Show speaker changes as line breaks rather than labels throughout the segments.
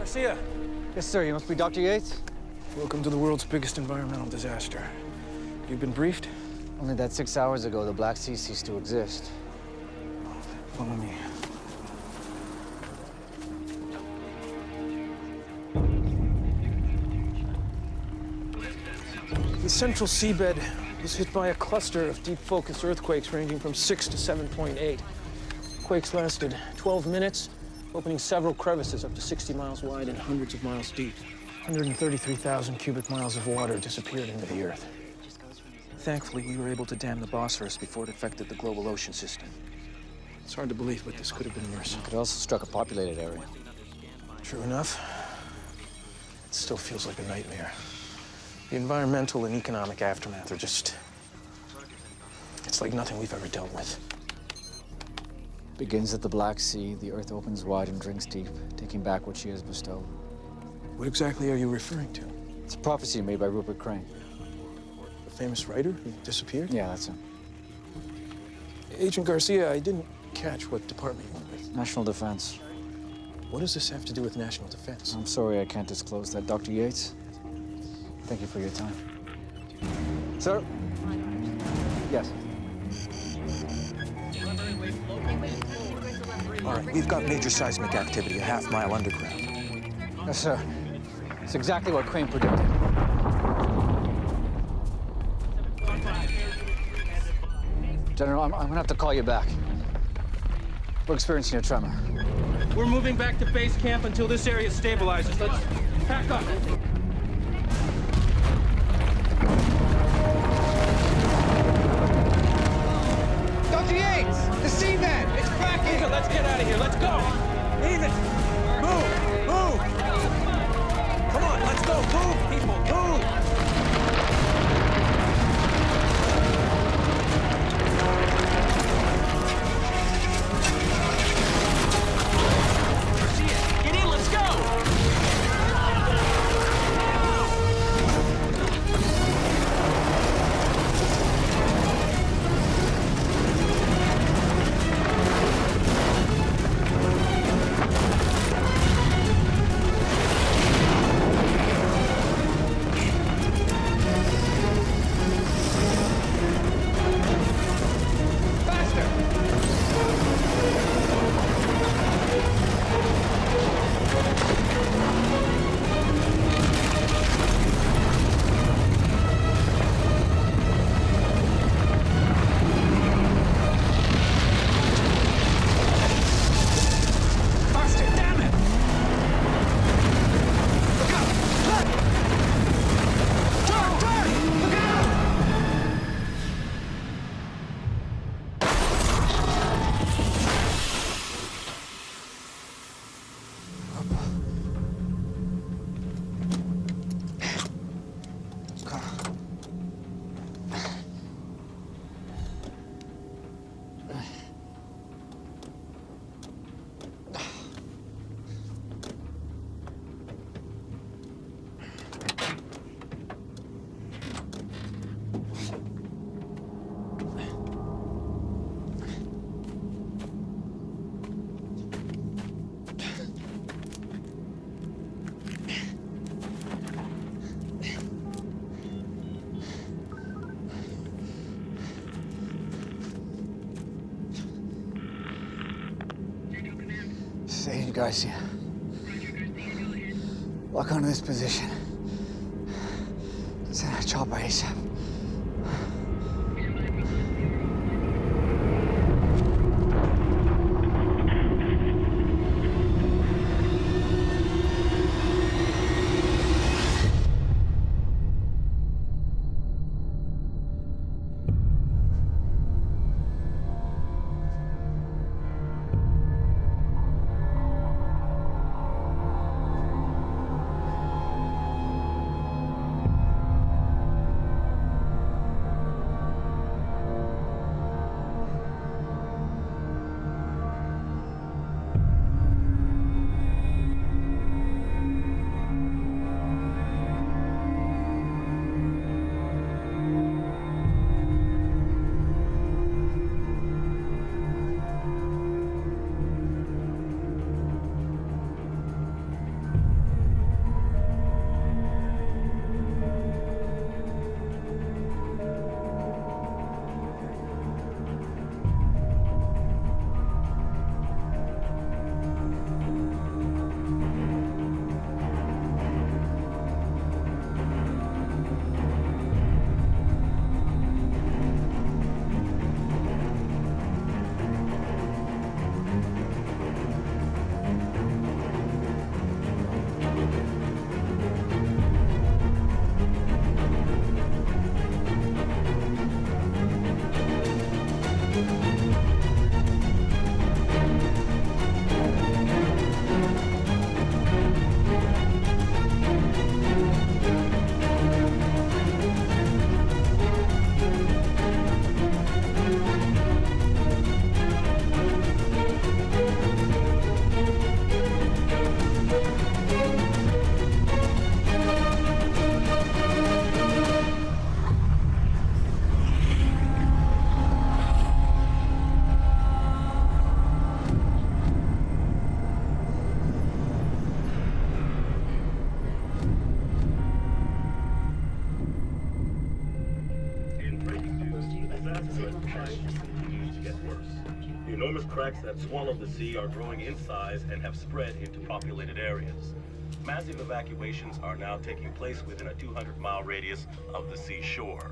Garcia.
Yes, sir. You must be Dr. Yates?
Welcome to the world's biggest environmental disaster. You've been briefed?
Only that 6 hours ago, the Black Sea ceased to exist.
Follow me. The central seabed was hit by a cluster of deep focus earthquakes ranging from 6 to 7.8. Quakes lasted 12 minutes, opening several crevices up to 60 miles wide and hundreds of miles deep. 133,000 cubic miles of water disappeared into the earth. Thankfully, we were able to dam the Bosphorus before it affected the global ocean system. It's hard to believe, but this could have been worse.
It could also struck a populated area.
True enough. It still feels like a nightmare. The environmental and economic aftermath are just... it's like nothing we've ever dealt with.
Begins at the Black Sea, the earth opens wide and drinks deep, taking back what she has bestowed.
What exactly are you referring to?
It's a prophecy made by Rupert Crane.
The famous writer who disappeared?
Yeah, that's him.
Agent Garcia, I didn't catch what department you were with.
National Defense.
What does this have to do with national defense?
I'm sorry I can't disclose that. Dr. Yates, thank you for your time. Sir? Yes.
All right, we've got major seismic activity a half-mile underground.
Yes, sir. It's exactly what Crane predicted. General, I'm gonna have to call you back. We're experiencing a tremor.
We're moving back to base camp until this area stabilizes. Let's pack up.
Dr. Yates! The seabed! It's cracking!
Let's get out of here. Let's go!
Even! Move! Move! Come on, let's go! Move, people! Move!
Get in, let's go!
Agent Garcia. Lock onto this position. Send a chopper ASAP.
threat to China continues to get worse. The enormous cracks that swallowed the sea are growing in size and have spread into populated areas. Massive evacuations are now taking place within a 200-mile radius of the sea shore.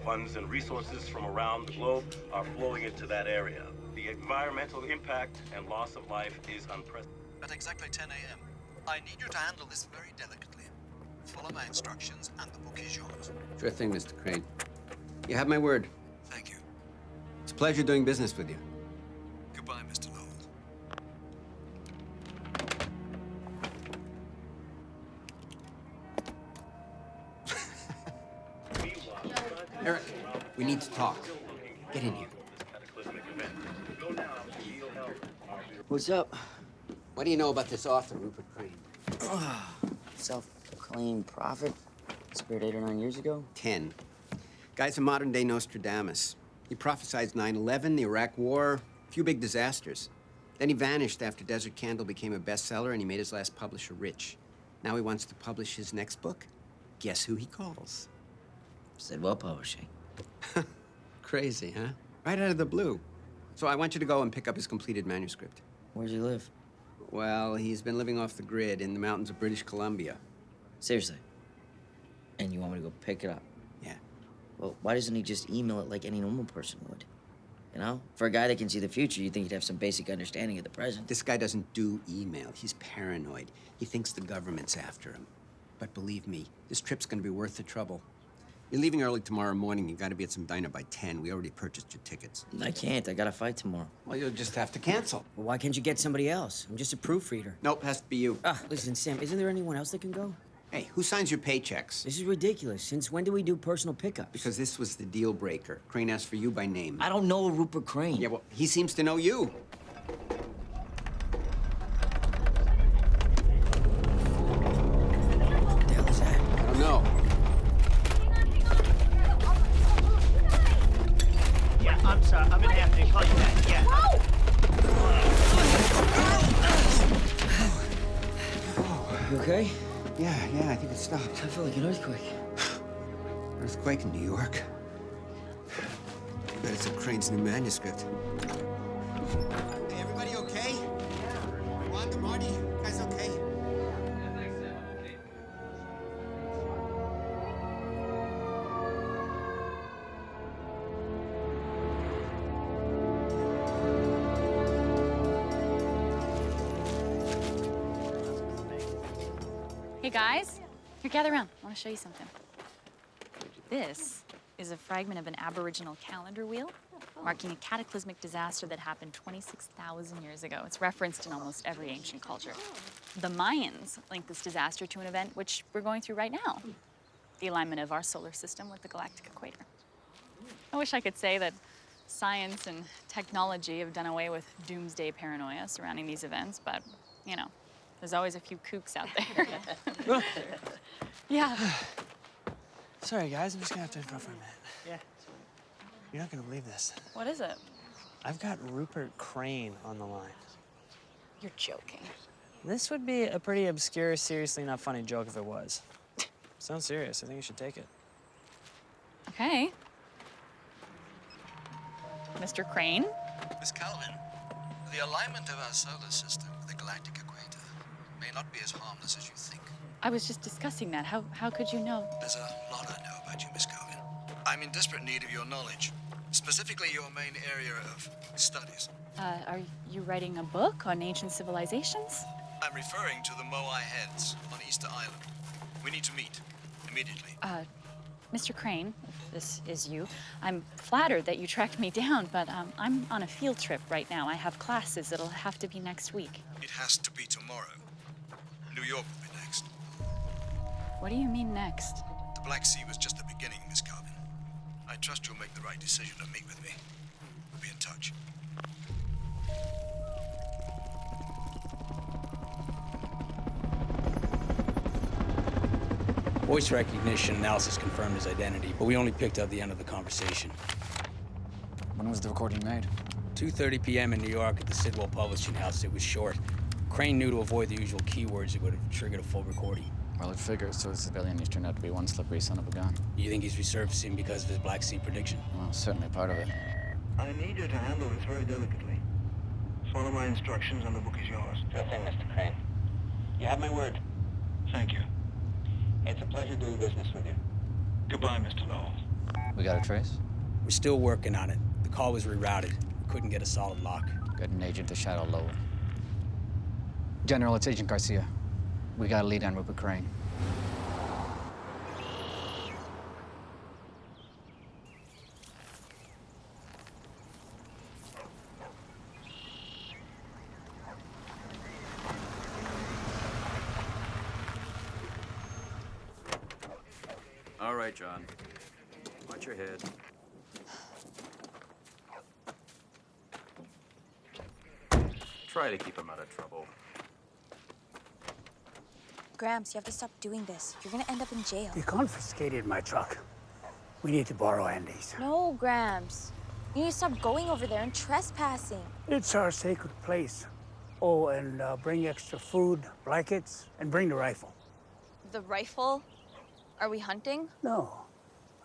Funds and resources from around the globe are flowing into that area. The environmental impact and loss of life is unprecedented.
At exactly 10 a.m., I need you to handle this very delicately. Follow my instructions and the book is yours.
Sure thing, Mr. Crane. You have my word.
Thank you.
It's a pleasure doing business with you.
Goodbye, Mr. Lowell.
Eric, we need to talk. Get in here.
What's up?
What do you know about this author, Rupert Crane?
Self-proclaimed prophet. Disappeared 8 or 9 years ago.
10. Guy's a modern-day Nostradamus. He prophesied 9/11, the Iraq War, a few big disasters. Then he vanished after Desert Candle became a bestseller and he made his last publisher rich. Now he wants to publish his next book. Guess who he calls?
Sidwell Publishing.
Crazy, huh? Right out of the blue. So I want you to go and pick up his completed manuscript.
Where does he live?
Well, he's been living off the grid in the mountains of British Columbia.
Seriously? And you want me to go pick it up?
Yeah.
Well, why doesn't he just email it like any normal person would? You know? For a guy that can see the future, you'd think he'd have some basic understanding of the present.
This guy doesn't do email. He's paranoid. He thinks the government's after him. But believe me, this trip's gonna be worth the trouble. You're leaving early tomorrow morning. You gotta be at some diner by 10. We already purchased your tickets.
I can't. I got a fight tomorrow.
Well, you'll just have to cancel.
Well, why can't you get somebody else? I'm just a proofreader.
Nope, has to be you.
Listen, Sam, isn't there anyone else that can go?
Hey, who signs your paychecks?
This is ridiculous. Since when do we do personal pickups?
Because this was the deal breaker. Crane asked for you by name.
I don't know Rupert Crane.
Yeah, well, he seems to know you.
What the hell is that?
I don't know.
Yeah, I'm sorry. I'm gonna have to call you back. Yeah.
You okay?
Yeah, I think it stopped.
I feel like an earthquake.
Earthquake in New York. I bet it's in Crane's new manuscript. Hey, everybody okay? Wanda, Marty, you guys okay?
Hey guys, here, gather around. I want to show you something. This is a fragment of an Aboriginal calendar wheel marking a cataclysmic disaster that happened 26,000 years ago. It's referenced in almost every ancient culture. The Mayans linked this disaster to an event which we're going through right now, the alignment of our solar system with the galactic equator. I wish I could say that science and technology have done away with doomsday paranoia surrounding these events, but, you know, there's always a few kooks out there. Yeah.
Sorry, guys, I'm just gonna have to interrupt for a minute.
Yeah.
You're not gonna believe this.
What is it?
I've got Rupert Crane on the line.
You're joking.
This would be a pretty obscure, seriously not funny joke if it was. Sounds serious. I think you should take it.
Okay. Mr. Crane?
Miss Calvin, the alignment of our solar system with the galactic equator may not be as harmless as you think.
I was just discussing that. How could you know?
There's a lot I know about you, Miss Calvin. I'm in desperate need of your knowledge, specifically your main area of studies.
Are you writing a book on ancient civilizations?
I'm referring to the Moai Heads on Easter Island. We need to meet immediately.
Mr. Crane, if this is you, I'm flattered that you tracked me down, but I'm on a field trip right now. I have classes. It'll have to be next week.
It has to be tomorrow. New York will be next.
What do you mean next?
The Black Sea was just the beginning, Miss Calvin. I trust you'll make the right decision to meet with me. We'll be in touch.
Voice recognition analysis confirmed his identity, but we only picked up the end of the conversation.
When was the recording made?
2:30 p.m. in New York at the Sidwell Publishing House. It was short. Crane knew to avoid the usual keywords that would have triggered a full recording.
Well, it figures to a civilian he's turned out to be one slippery son of a gun.
You think he's resurfacing because of his Black Sea prediction?
Well, certainly part of it.
I need you to handle this very delicately. Follow my instructions and the book is yours.
Sure thing, Mr. Crane. You have my word.
Thank you.
It's a pleasure doing business with you.
Goodbye, Mr. Lowell.
We got a trace?
We're still working on it. The call was rerouted. We couldn't get a solid lock.
Got an agent to shadow Lowell. General, it's Agent Garcia. We got a lead on Rupert Crane.
All right, John. Watch your head. Try to keep him out of trouble.
Gramps, you have to stop doing this. You're gonna end up in jail.
They confiscated my truck. We need to borrow Andy's.
No, Gramps. You need to stop going over there and trespassing.
It's our sacred place. Oh, and bring extra food, blankets, and bring the rifle.
The rifle? Are we hunting?
No.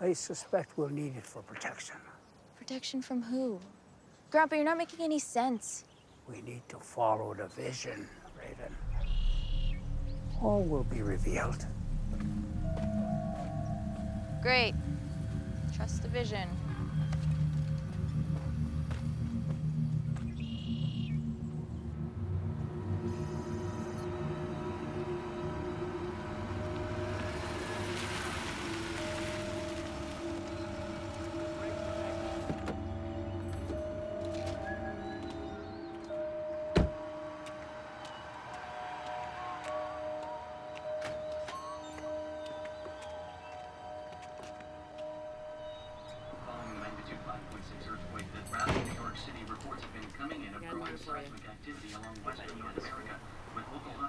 I suspect we'll need it for protection.
Protection from who? Grandpa, you're not making any sense.
We need to follow the vision, Raven. All will be revealed.
Great. Trust the vision.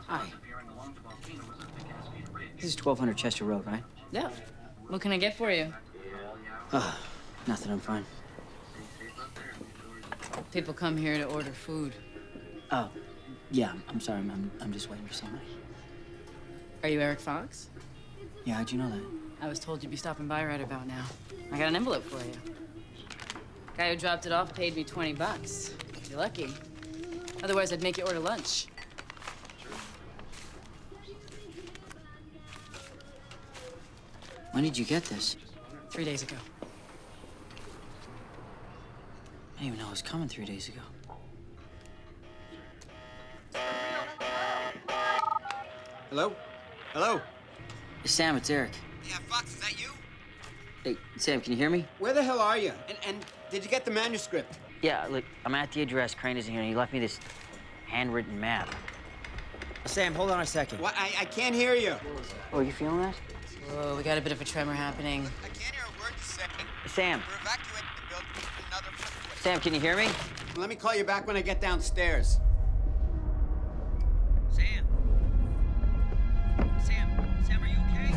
Hi. This is 1200 Chester Road, right?
Yeah. What can I get for you?
Nothing, I'm fine.
People come here to order food.
Oh, yeah, I'm sorry, I'm just waiting for somebody.
Are you Eric Fox?
Yeah, how'd you know that?
I was told you'd be stopping by right about now. I got an envelope for you. Guy who dropped it off paid me $20. You're lucky. Otherwise, I'd make you order lunch.
When did you get this?
3 days ago.
I didn't even know it was coming 3 days ago.
Hello? Hello?
Sam, it's Eric.
Yeah, Fox, is that you?
Hey, Sam, can you hear me?
Where the hell are you? And did you get the manuscript?
Yeah, look, I'm at the address. Crane isn't here, and he left me this handwritten map.
Sam, hold on a second. What? I can't hear you.
Oh, you feeling that?
Whoa, we got a bit of a tremor happening.
I can't hear a word you're saying.
Sam.
We're evacuating the building to another place.
Sam, can you hear me?
Let me call you back when I get downstairs.
Sam. Sam, are you okay?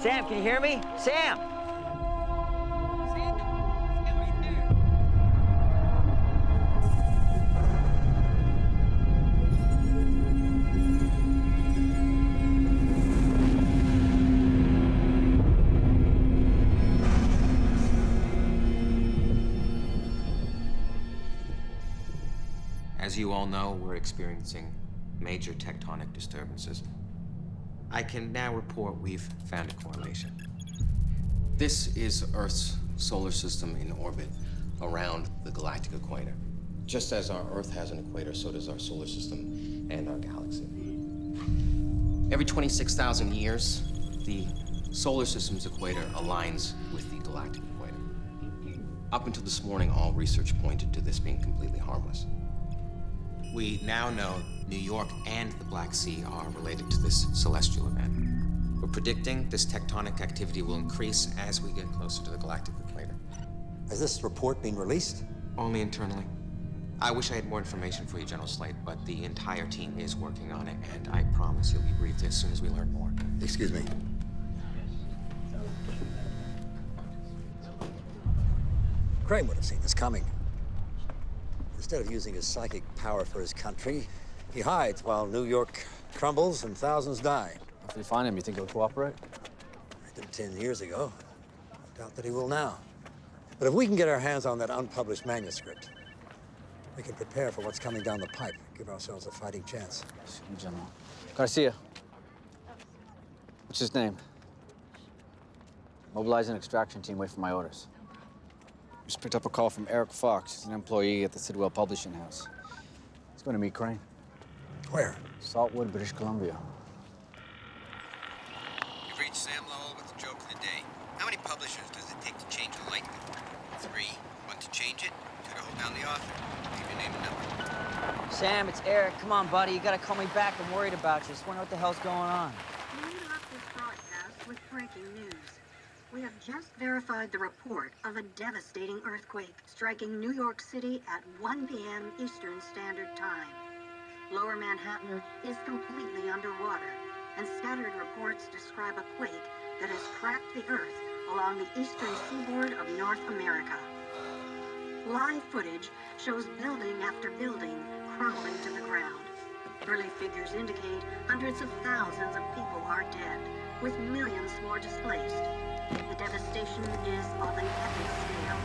Sam, can you hear me? Sam!
As you all know, we're experiencing major tectonic disturbances. I can now report we've found a correlation. This is Earth's solar system in orbit around the galactic equator. Just as our Earth has an equator, so does our solar system and our galaxy. Every 26,000 years, the solar system's equator aligns with the galactic equator. Up until this morning, all research pointed to this being completely harmless. We now know New York and the Black Sea are related to this celestial event. We're predicting this tectonic activity will increase as we get closer to the galactic equator.
Has this report been released?
Only internally. I wish I had more information for you, General Slate, but the entire team is working on it, and I promise you'll be briefed as soon as we learn more.
Excuse me. Crane would have seen this coming. Instead of using his psychic power for his country, he hides while New York crumbles and thousands die.
If we find him, you think he'll cooperate?
He did 10 years ago. I doubt that he will now. But if we can get our hands on that unpublished manuscript, we can prepare for what's coming down the pipe, give ourselves a fighting chance.
General. Garcia. What's his name? Mobilize an extraction team, wait for my orders. Just picked up a call from Eric Fox. He's an employee at the Sidwell Publishing House. He's going to meet Crane.
Where?
Saltwood, British Columbia.
You've reached Sam Lowell with the joke of the day. How many publishers does it take to change a light bulb? 3, 1 to change it, 2 to hold down the author. Leave your name and number.
Sam, it's Eric. Come on, buddy. You gotta call me back. I'm worried about you. Just wonder what the hell's going on.
We interrupt this broadcast with breaking news. We have just verified the report of a devastating earthquake striking New York City at 1 p.m. Eastern Standard Time. Lower Manhattan is completely underwater, and scattered reports describe a quake that has cracked the earth along the eastern seaboard of North America. Live footage shows building after building crumbling to the ground. Early figures indicate hundreds of thousands of people are dead, with millions more displaced. The devastation is of an epic scale.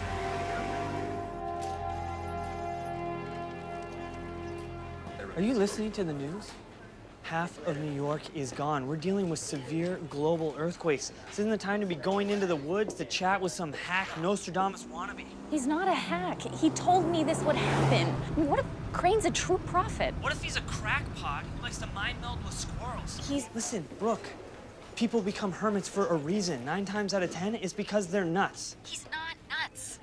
Are you listening to the news? Half of New York is gone. We're dealing with severe global earthquakes. This isn't the time to be going into the woods to chat with some hack Nostradamus wannabe.
He's not a hack. He told me this would happen. I mean, what if Crane's a true prophet?
What if he's a crackpot who likes to mind meld with squirrels? Listen, Brooke, people become hermits for a reason. 9 times out of 10, it's because they're nuts.
He's not nuts.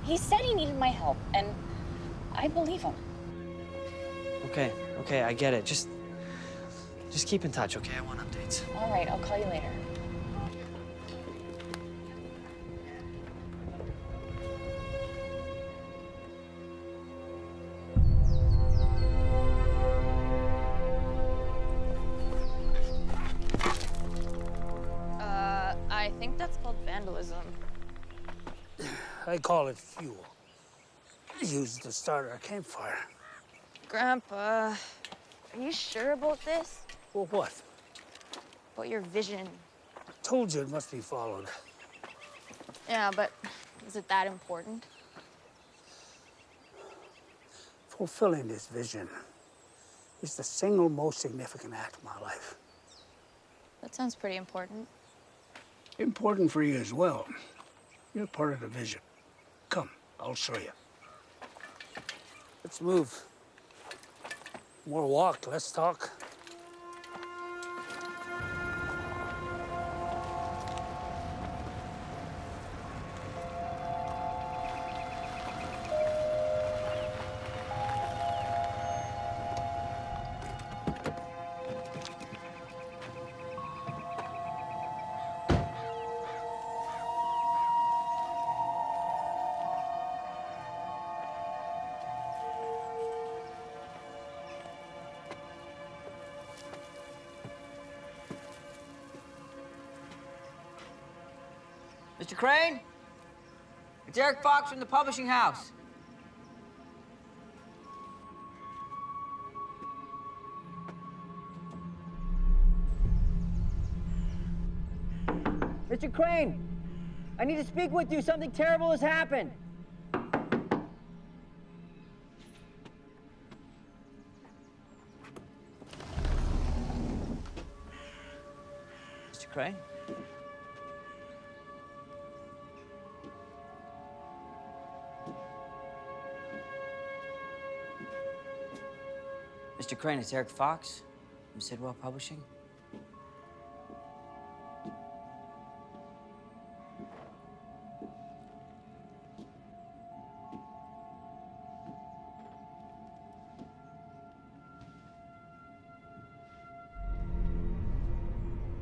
He said he needed my help, and I believe him.
Okay, I get it. Just keep in touch, okay? I want updates.
All right, I'll call you later.
I think that's called vandalism.
I call it fuel. Used to start our campfire.
Grandpa, are you sure about this?
Well, what?
About your vision?
I told you it must be followed.
Yeah, but is it that important?
Fulfilling this vision is the single most significant act of my life.
That sounds pretty important.
Important for you as well. You're part of the vision. Come, I'll show you. Let's move. More walk, less talk.
Mr. Crane? It's Eric Fox from the publishing house. Mr. Crane, I need to speak with you. Something terrible has happened. Mr. Crane? Mr. Crane, it's Eric Fox from Sidwell Publishing.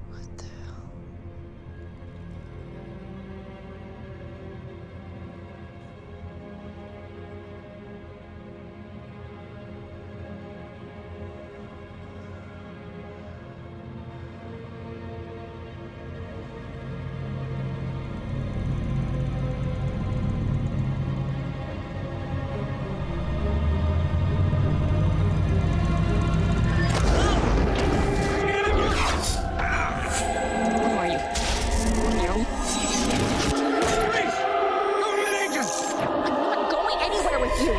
What the hell?
Hello?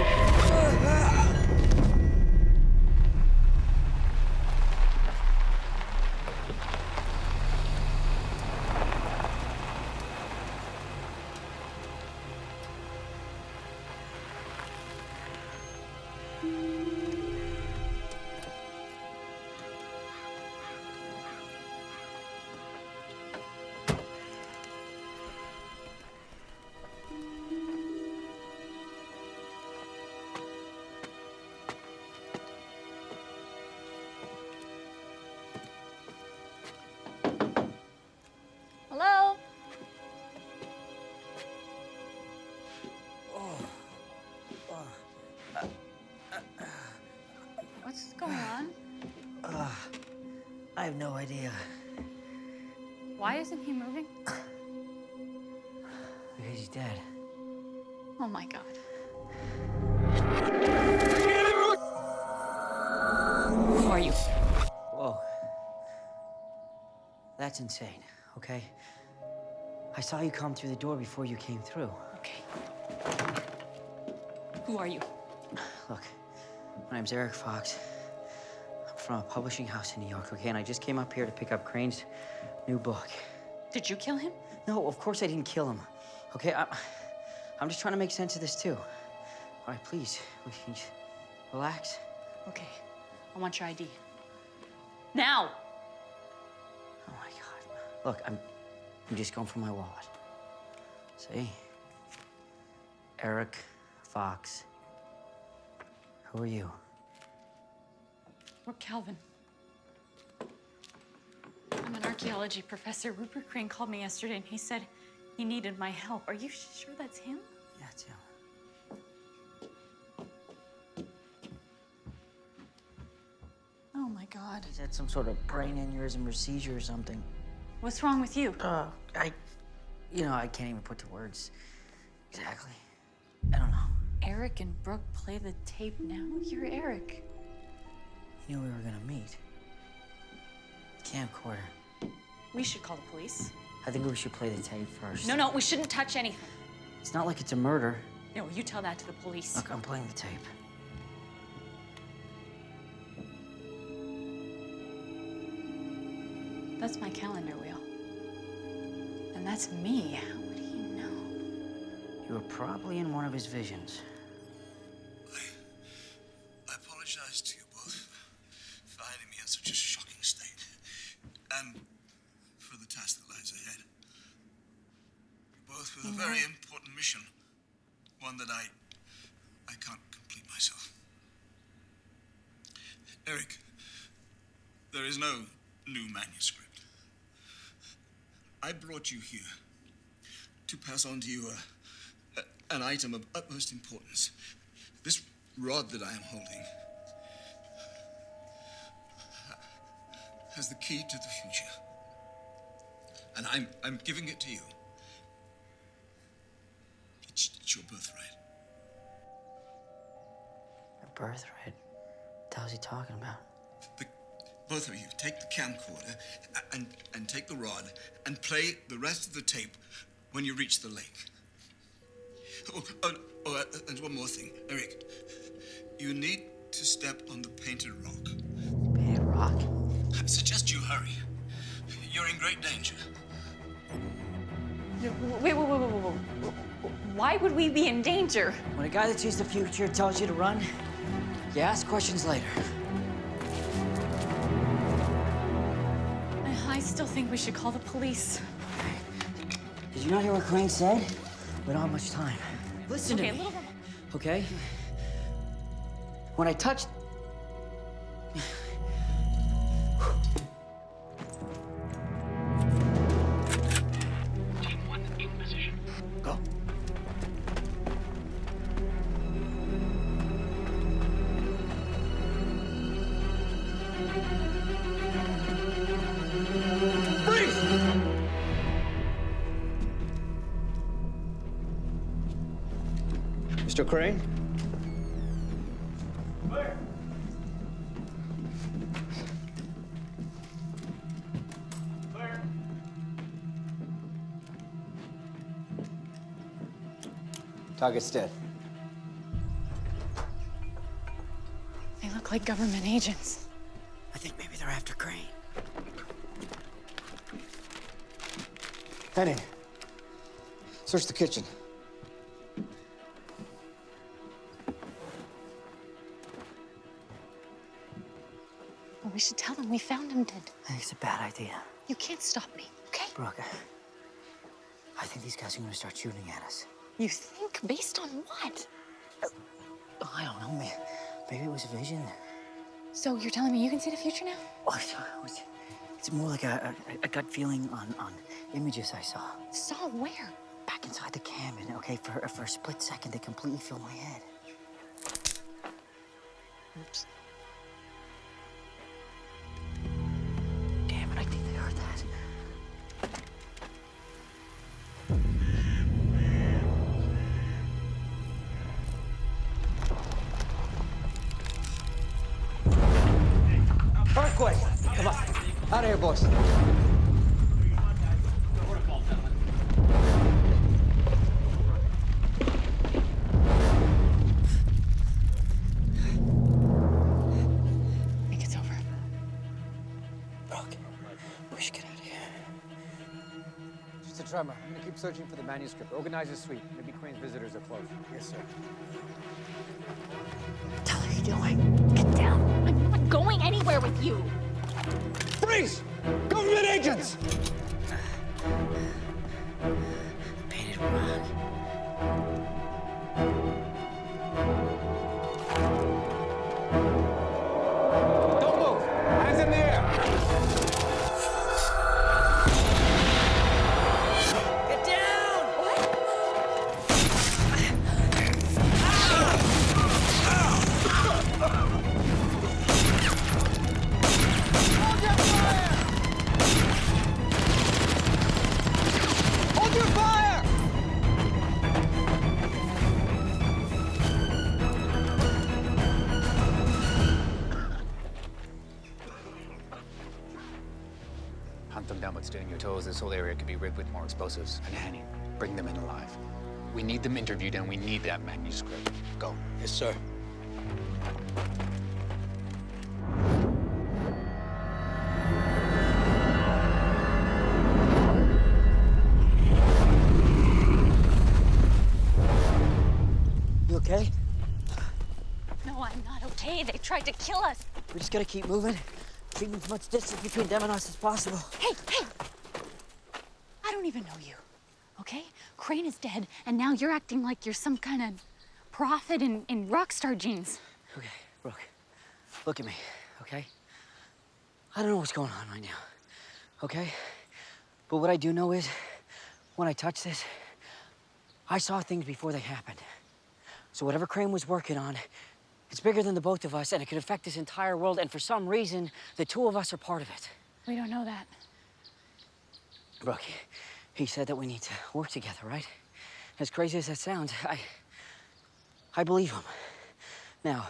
What's going on?
I have no idea.
Why isn't he moving?
Because he's dead.
Oh my God. Who are you?
Whoa. That's insane, okay? I saw you come through the door before you came through.
Okay. Who are you?
Look, my name's Eric Fox. I'm from a publishing house in New York, okay? And I just came up here to pick up Crane's new book.
Did you kill him?
No, of course I didn't kill him, okay? I'm just trying to make sense of this, too. All right, please, we can just relax.
Okay. I want your ID. Now!
Oh, my God. Look, I'm just going for my wallet. See? Eric Fox. Who are you?
We're Calvin. I'm an archaeology professor. Rupert Crane called me yesterday and he said he needed my help. Are you sure that's him?
Yeah, it's him.
Oh my God.
He's had some sort of brain aneurysm or seizure or something.
What's wrong with you?
I can't even put to words. Exactly. I don't know.
Eric and Brooke play the tape now? You're Eric.
You knew we were gonna meet. Camcorder.
We should call the police.
I think we should play the tape first.
No, we shouldn't touch anything.
It's not like it's a murder.
No, you tell that to the police.
Look, I'm playing the tape.
That's my calendar wheel. And that's me. How would he know?
You were probably in one of his visions.
I apologize to you both for finding me in such a shocking state, and for the task that lies ahead. You're both with a very important mission, one that I can't complete myself. Eric, there is no new manuscript. I brought you here to pass on to you an item of utmost importance. This rod that I am holding has the key to the future. And I'm giving it to you. It's your birthright.
A birthright? What the hell's he talking about?
Both of you, take the camcorder and take the rod and play the rest of the tape when you reach the lake. And one more thing, Eric. You need to step on the painted rock.
Painted rock?
I suggest you hurry. You're in great danger.
Wait. Why would we be in danger?
When a guy that sees the future tells you to run, you ask questions later.
I still think we should call the police.
Did you not hear what Crane said? We don't have much time. Listen to
Okay,
me.
a little bit.
Okay? When I touched...
Team 1 in position.
Go.
Mr. Crane?
Where? Where?
Target's dead.
They look like government agents.
I think maybe they're after Crane.
Penny, search the kitchen.
Well, we should tell them we found him dead.
I think it's a bad idea.
You can't stop me, okay?
Brooke, I think these guys are gonna start shooting at us.
You think? Based on what?
I don't know, man. Maybe it was a vision.
So you're telling me you can see the future now?
Oh, it's more like a gut feeling on images I saw.
Saw where?
Back inside the cabin, okay? For a split second, they completely filled my head. Oops. Damn it, I think they heard that.
Earthquake! Come on. Out of here, boys.
I think it's over.
Brooke, we should get out of here.
Just a tremor. I'm gonna keep searching for the manuscript. Organize a suite. Maybe Crane's visitors are close. Yes, sir.
Tell her you're doing.
Get down. I'm not going anywhere with you.
Freeze! Government agents!
Painted rock.
Don't move! Hands in the air!
Get down!
Hold your fire!
Hunt them down, but stay on your toes. This whole area could be rigged with more explosives. And Annie, bring them in alive. We need them interviewed, and we need that manuscript. Go.
Yes, sir.
You okay?
No, I'm not okay. They tried to kill us.
We just gotta keep moving. Keeping as much distance between them and us as possible.
Hey, hey! I don't even know you, okay? Crane is dead, and now you're acting like you're some kind of prophet in rock star jeans.
Okay, Brooke, look at me, okay? I don't know what's going on right now, okay? But what I do know is, when I touched this, I saw things before they happened. So whatever Crane was working on, it's bigger than the both of us, and it could affect this entire world, and for some reason, the two of us are part of it.
We don't know that.
Brooke, he said that we need to work together, right? As crazy as that sounds, I believe him. Now,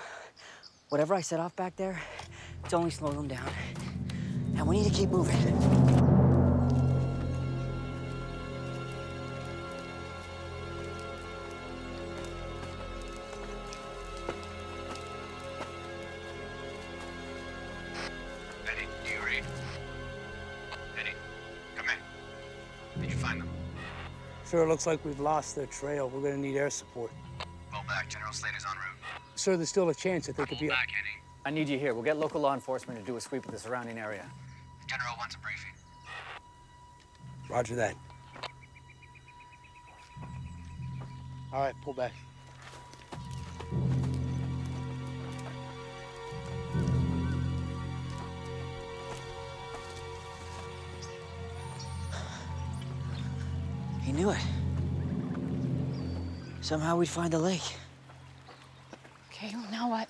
whatever I set off back there, it's only slowed them down. And we need to keep moving.
Eddie, do you read? Eddie, come in. Did you find them?
Sir, it looks like we've lost their trail. We're gonna need air support.
Well back. General Slade is en route.
Sir, there's still a chance that they could be...
Back, Eddie.
I need you here. We'll get local law enforcement to do a sweep of the surrounding area.
General wants a briefing.
Roger that. All right, pull back.
He knew it. Somehow we'd find the lake.
Okay, well, now what?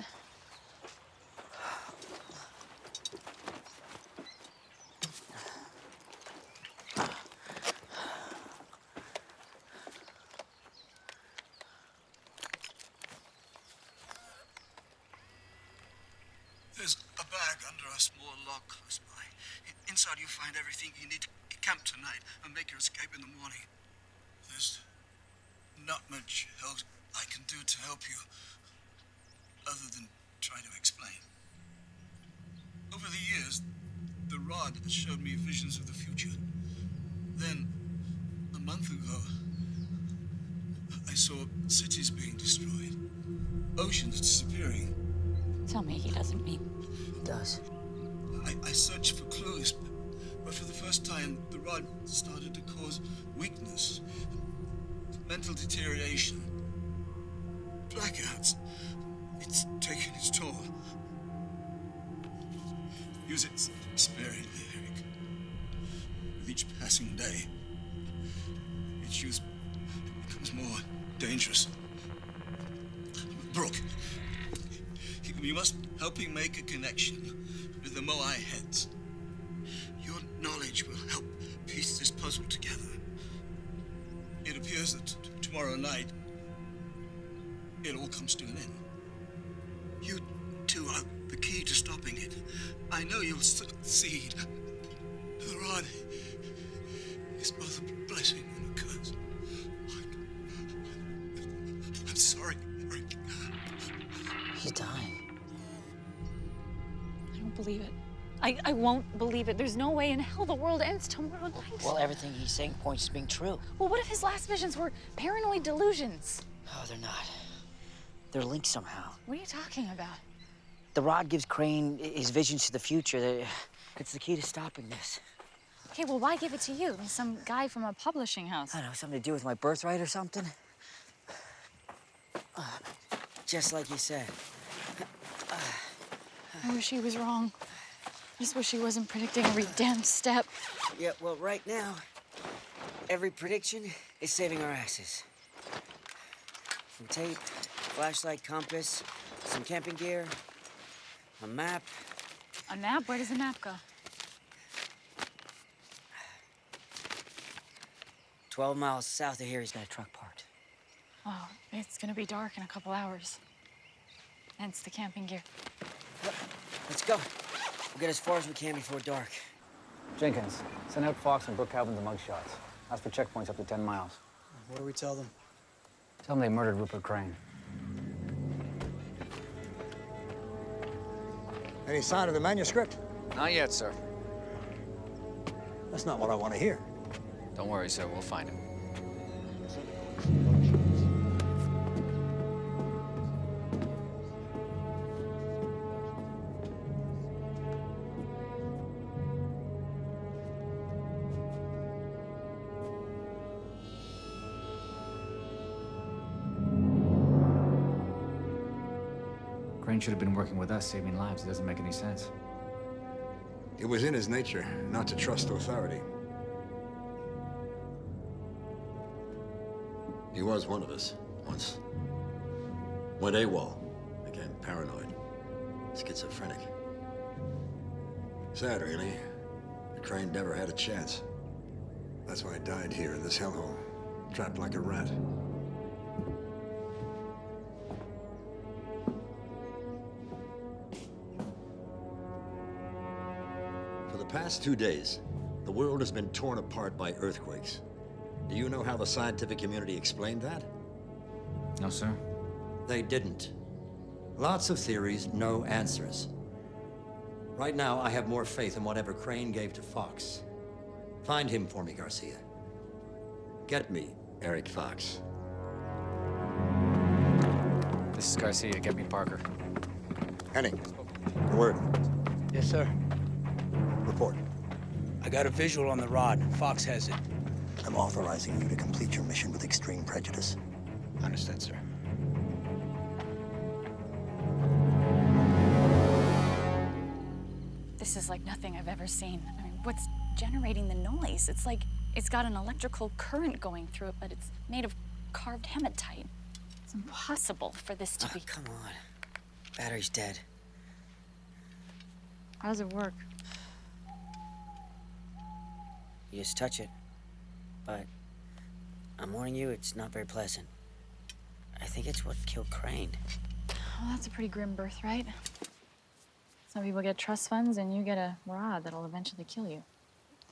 There's a bag under a small log close by. Inside you find everything you need to camp tonight and make your escape in the morning. There's not much else I can do to help you, other than try to explain. Over the years, the rod has showed me visions of the future. Then, a month ago, I saw cities being destroyed, oceans disappearing.
Tell me he doesn't mean.
He does.
I searched for clues, but for the first time, the rod started to cause weakness, mental deterioration, blackouts. It's taken its toll. Use it sparingly, Eric. With each passing day, its use becomes more dangerous. Brooke, you must help me make a connection with the Moai heads. Your knowledge will help piece this puzzle together. It appears that tomorrow night, it all comes to an end. You two are the key to stopping it. I know you'll succeed. The rod is both a blessing and a curse. I'm sorry, Eric.
He's dying.
I don't believe it. I won't believe it. There's no way in hell the world ends tomorrow night.
Well, everything he's saying points to being true.
Well, what if his last visions were paranoid delusions?
Oh, they're not. They're linked somehow.
What are you talking about?
The rod gives Crane his visions to the future. It's the key to stopping this.
Okay, well, why give it to you? Some guy from a publishing house.
I don't know, something to do with my birthright or something? Just like you said.
I wish he was wrong. I just wish he wasn't predicting every damn step.
Yeah, well, right now, every prediction is saving our asses. Some tape, flashlight, compass, some camping gear, a map.
A map? Where does the map go?
12 miles south of here, he's got a truck parked.
Oh, it's gonna be dark in a couple hours. Hence the camping gear.
Let's go. We'll get as far as we can before dark.
Jenkins, send out Fox and Brooke Calvin the mugshots. Ask for checkpoints up to 10 miles.
What do we tell them?
Tell them they murdered Rupert Crane.
Any sign of the manuscript?
Not yet, sir.
That's not what I want to hear.
Don't worry, sir. We'll find him.
Crane should have been working with us, saving lives. It doesn't make any sense.
It was in his nature not to trust authority.
He was one of us, once. Went AWOL, became paranoid, schizophrenic.
Sad, really. Crane never had a chance. That's why he died here in this hellhole, trapped like a rat.
For the past 2 days, the world has been torn apart by earthquakes. Do you know how the scientific community explained that?
No, sir.
They didn't. Lots of theories, no answers. Right now, I have more faith in whatever Crane gave to Fox. Find him for me, Garcia.
Get me Eric Fox.
This is Garcia. Get me Parker.
Henning, a word.
Yes, sir.
Report.
I got a visual on the rod. Fox has it.
I'm authorizing you to complete your mission with extreme prejudice.
Understood, sir.
This is like nothing I've ever seen. I mean, what's generating the noise? It's like it's got an electrical current going through it, but it's made of carved hematite. It's impossible for this to be.
Come on. Battery's dead.
How does it work?
You just touch it. But I'm warning you, it's not very pleasant. I think it's what killed Crane.
Well, that's a pretty grim birthright. Some people get trust funds, and you get a rod that'll eventually kill you.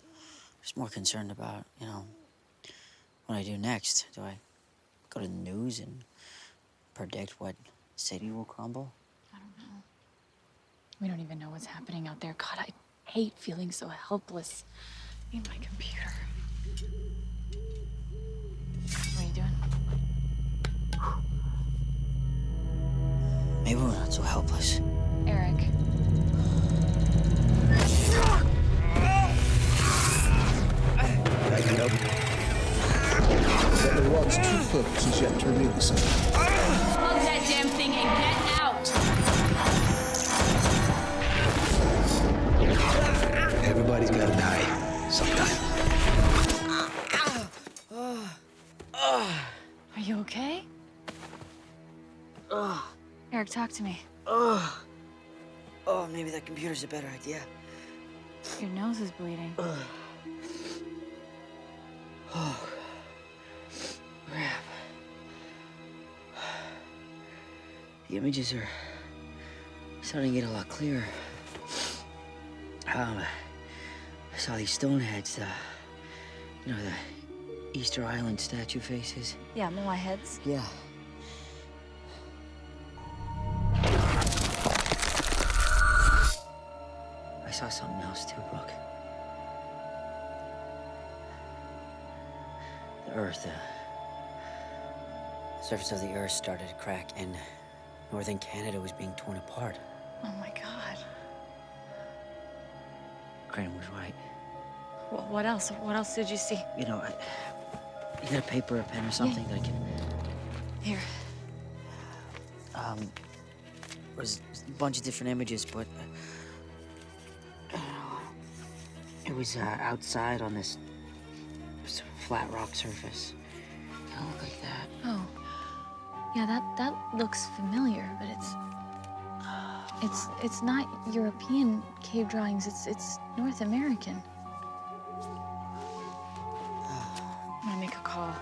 I'm just more concerned about, what I do next. Do I go to the news and predict what city will crumble?
I don't know. We don't even know what's happening out there. God, I hate feeling so helpless. I need my computer. What are you doing?
Maybe we're not so helpless.
Eric.
Backing up. But the rug's too thick, she's yet to reveal herself.
Plug that damn thing and get out!
Everybody's gotta die sometime.
Are you okay? Eric, talk to me.
Oh, maybe that computer's a better idea.
Your nose is bleeding.
Oh, crap. The images are starting to get a lot clearer. I saw these stone heads, you know, the Easter Island statue faces.
Yeah, Moai heads.
Yeah. I saw something else too, Brooke. The Earth, the surface of the Earth started to crack, and northern Canada was being torn apart.
Oh my God.
Crane was right.
What else? What else did you see?
You know, you got a paper, a pen, or something that I can...
Here.
Was a bunch of different images, but it was outside on this flat rock surface. Kind of looked like that.
Oh. Yeah, that looks familiar, but it's not European cave drawings. It's North American. I'm gonna make a call.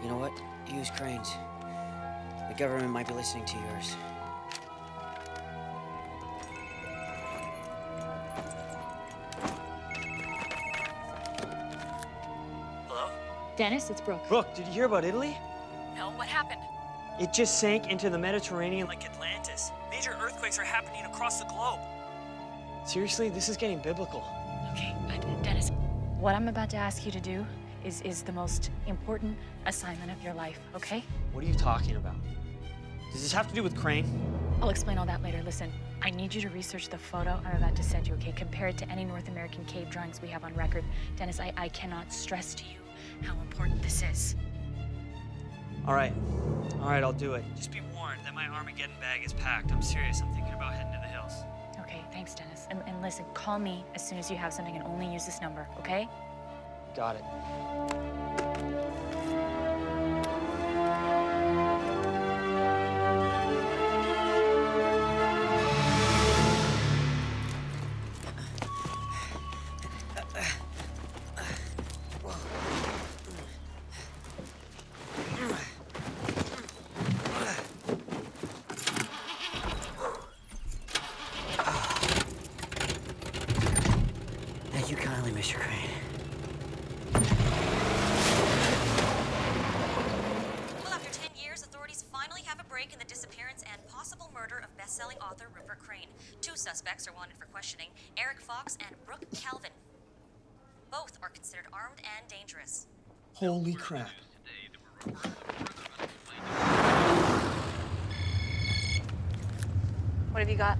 You know what? Use Crane's. The government might be listening to yours.
Hello?
Dennis, it's Brooke.
Brooke, did you hear about Italy?
No, what happened?
It just sank into the Mediterranean like Atlantis. Major earthquakes are happening across the globe. Seriously, this is getting biblical.
Okay, Dennis, what I'm about to ask you to do is the most important assignment of your life, okay?
What are you talking about? Does this have to do with Crane?
I'll explain all that later. Listen, I need you to research the photo I'm about to send you, okay? Compare it to any North American cave drawings we have on record. Dennis, I cannot stress to you how important this is.
All right, I'll do it. Just be warned that my Armageddon bag is packed. I'm serious. I'm thinking about heading to the hills.
Okay, thanks, Dennis. And listen, call me as soon as you have something and only use this number, okay?
Got it.
Thank you kindly, Mr. Crane.
Well, after 10 years, authorities finally have a break in the disappearance and possible murder of best-selling author Rupert Crane. Two suspects are wanted for questioning, Eric Fox and Brooke Calvin. Both are considered armed and dangerous.
Holy crap.
What have you got?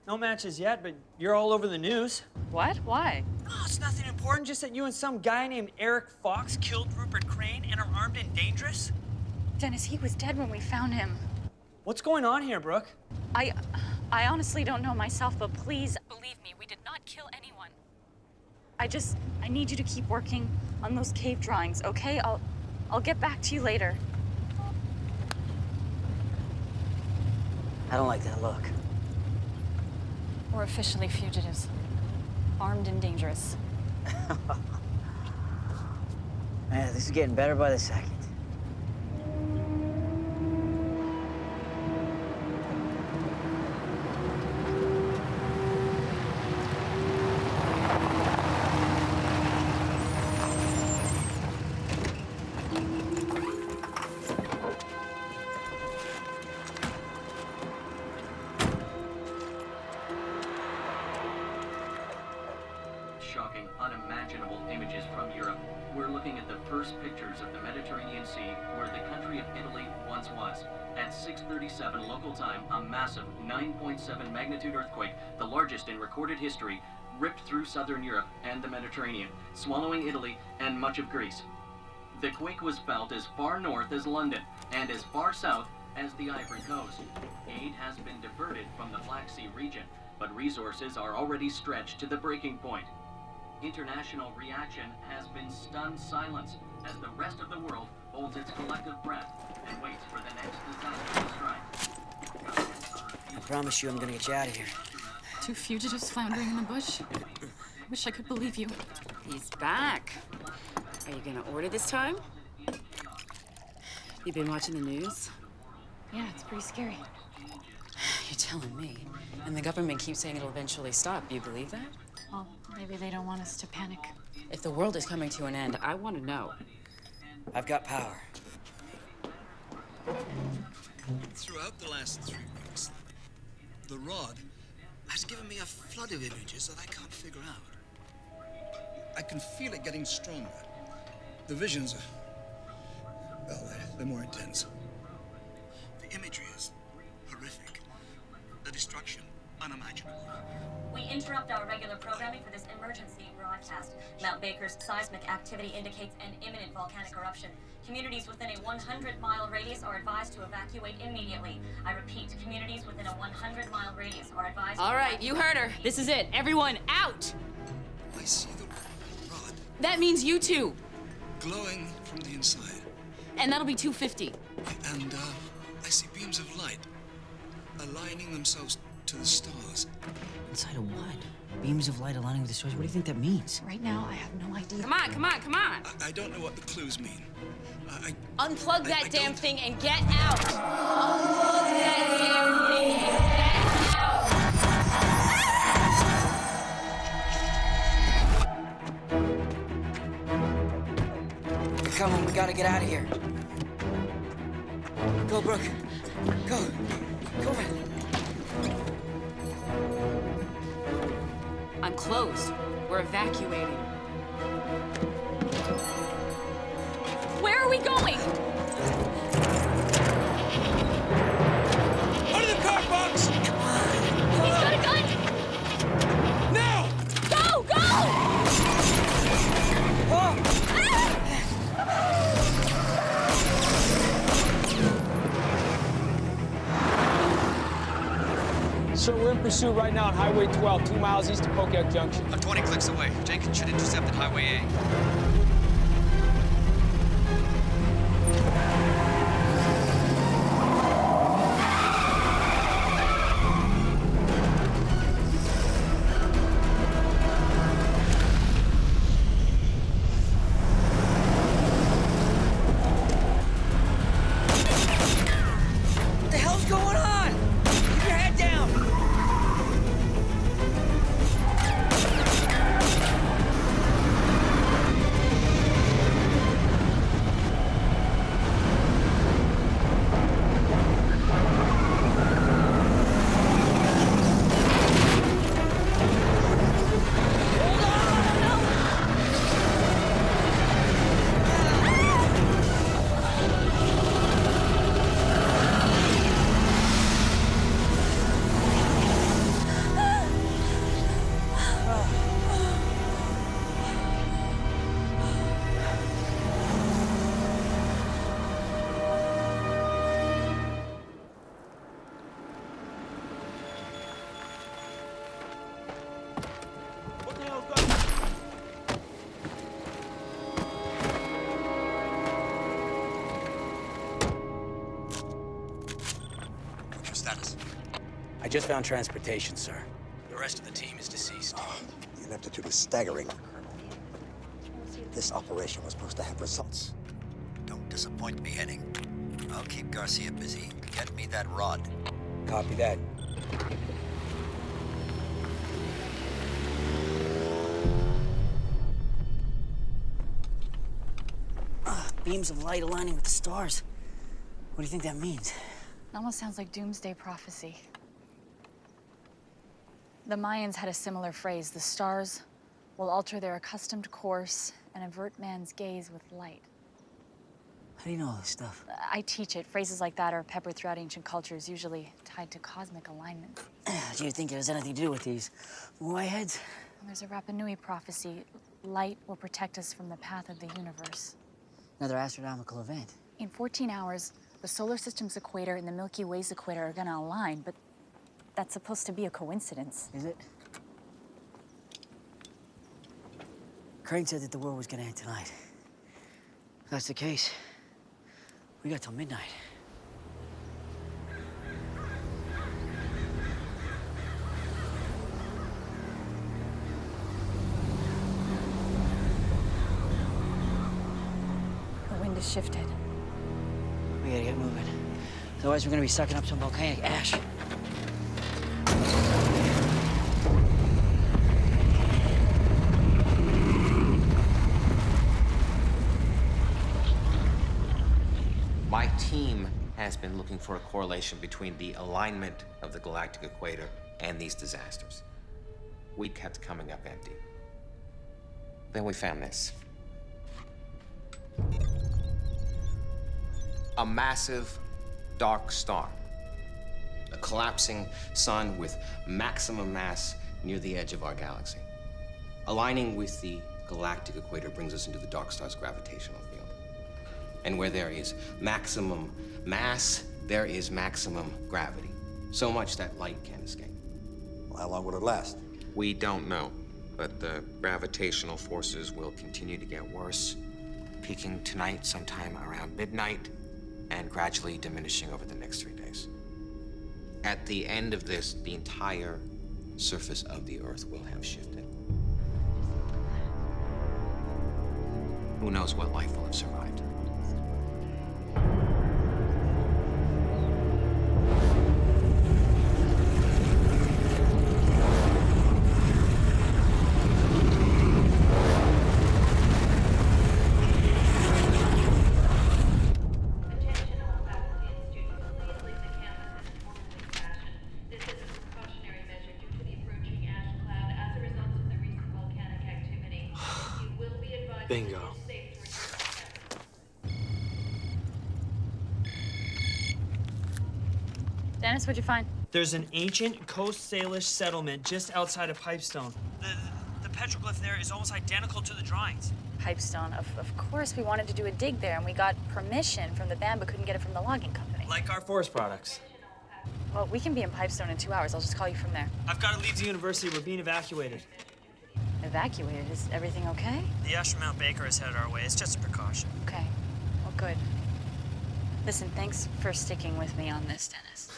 No matches yet, but you're all over the news.
What? Why?
Oh, it's nothing important, just that you and some guy named Eric Fox killed Rupert Crane and are armed and dangerous?
Dennis, he was dead when we found him.
What's going on here, Brooke?
I honestly don't know myself, but please believe me, we did not kill anyone. I need you to keep working on those cave drawings, okay? I'll get back to you later.
I don't like that look.
We're officially fugitives. Armed and dangerous.
Man, this is getting better by the second.
first pictures of the Mediterranean Sea where the country of Italy once was. At 6:37 local time, a massive 9.7 magnitude earthquake, the largest in recorded history, ripped through southern Europe and the Mediterranean, swallowing Italy and much of Greece. The quake was felt as far north as London and as far south as the Ivory Coast. Aid has been diverted from the Black Sea region, but resources are already stretched to the breaking point. International reaction has been stunned silence as the rest of the world holds its collective breath and waits for the next disaster to strike.
I promise you I'm gonna get you out of here.
Two fugitives floundering in the bush. Wish I could believe you.
He's back. Are you gonna order this time? You been watching the news?
Yeah, it's pretty scary.
You're telling me. And the government keeps saying it'll eventually stop. You believe that?
Well, maybe they don't want us to panic.
If the world is coming to an end, I want to know.
I've got power.
Throughout the last 3 weeks, the rod has given me a flood of images that I can't figure out. I can feel it getting stronger. The visions are, well, they're more intense. The imagery is horrific. The destruction, unimaginable.
We interrupt our regular programming for this emergency broadcast. Mount Baker's seismic activity indicates an imminent volcanic eruption. Communities within a 100-mile radius are advised to evacuate immediately. I repeat, communities within a 100-mile radius are advised to
All right, you heard her. This is it. Everyone out!
I see the rod
That means you two.
glowing from the inside.
And that'll be 250.
And I see beams of light aligning themselves to the stars.
Inside of what? Beams of light aligning with the stars? What do you think that means?
Right now, I have no idea.
Come on, come on, come on.
I don't know what the clues mean.
Unplug that
I
damn
don't-
thing and get out. Unplug that damn thing and get out.
They're coming. We gotta get out of here. Go, Brooke. Go. Go, man.
I'm closed. We're evacuating.
Where are we going?
Out of the car, Fox!
He's got a gun!
Now!
Go! Go!
Sir, we're in pursuit right now on Highway 12, 2 miles east of Pocock Junction.
I'm 20 clicks away. Jenkins should intercept at Highway A.
What the hell's going on? Keep your head down.
What's your status?
I just found transportation, sir. The rest of the team is deceased.
The ineptitude is staggering, Colonel. This operation was supposed to have results. Don't disappoint me, Henning. I'll keep Garcia busy. Get me that rod.
Copy that.
Beams of light aligning with the stars. What do you think that means?
It almost sounds like doomsday prophecy. The Mayans had a similar phrase. The stars will alter their accustomed course and avert man's gaze with light.
How do you know all this stuff?
I teach it. Phrases like that are peppered throughout ancient cultures, usually tied to cosmic alignment.
Do you think it has anything to do with these Moai heads?
Well, there's a Rapa Nui prophecy. Light will protect us from the path of the universe.
Another astronomical event.
In 14 hours, the solar system's equator and the Milky Way's equator are gonna align, but that's supposed to be a coincidence.
Is it? Crane said that the world was gonna end tonight. If that's the case, we got till midnight.
The wind has shifted.
We gotta get moving. Otherwise, we're gonna be sucking up some volcanic ash.
My team has been looking for a correlation between the alignment of the galactic equator and these disasters. We kept coming up empty. Then we found this. A massive dark star. A collapsing sun with maximum mass near the edge of our galaxy. Aligning with the galactic equator brings us into the dark star's gravitational field. And where there is maximum mass, there is maximum gravity. So much that light can't escape.
Well, how long will it last?
We don't know, but the gravitational forces will continue to get worse, peaking tonight sometime around midnight, and gradually diminishing over the next 3 days. At the end of this, the entire surface of the Earth will have shifted. Who knows what life will have survived?
Bingo.
Dennis, what'd you find?
There's an ancient Coast Salish settlement just outside of Pipestone. The petroglyph there is almost identical to the drawings.
Pipestone. Of course we wanted to do a dig there, and we got permission from the band, but couldn't get it from the logging company.
Like our forest products.
Well, we can be in Pipestone in 2 hours. I'll just call you from there.
I've got to leave the university. We're being evacuated.
Evacuated? Is everything okay?
The astronaut Baker is headed our way. It's just a precaution.
Okay. Well, good. Listen, thanks for sticking with me on this, Dennis.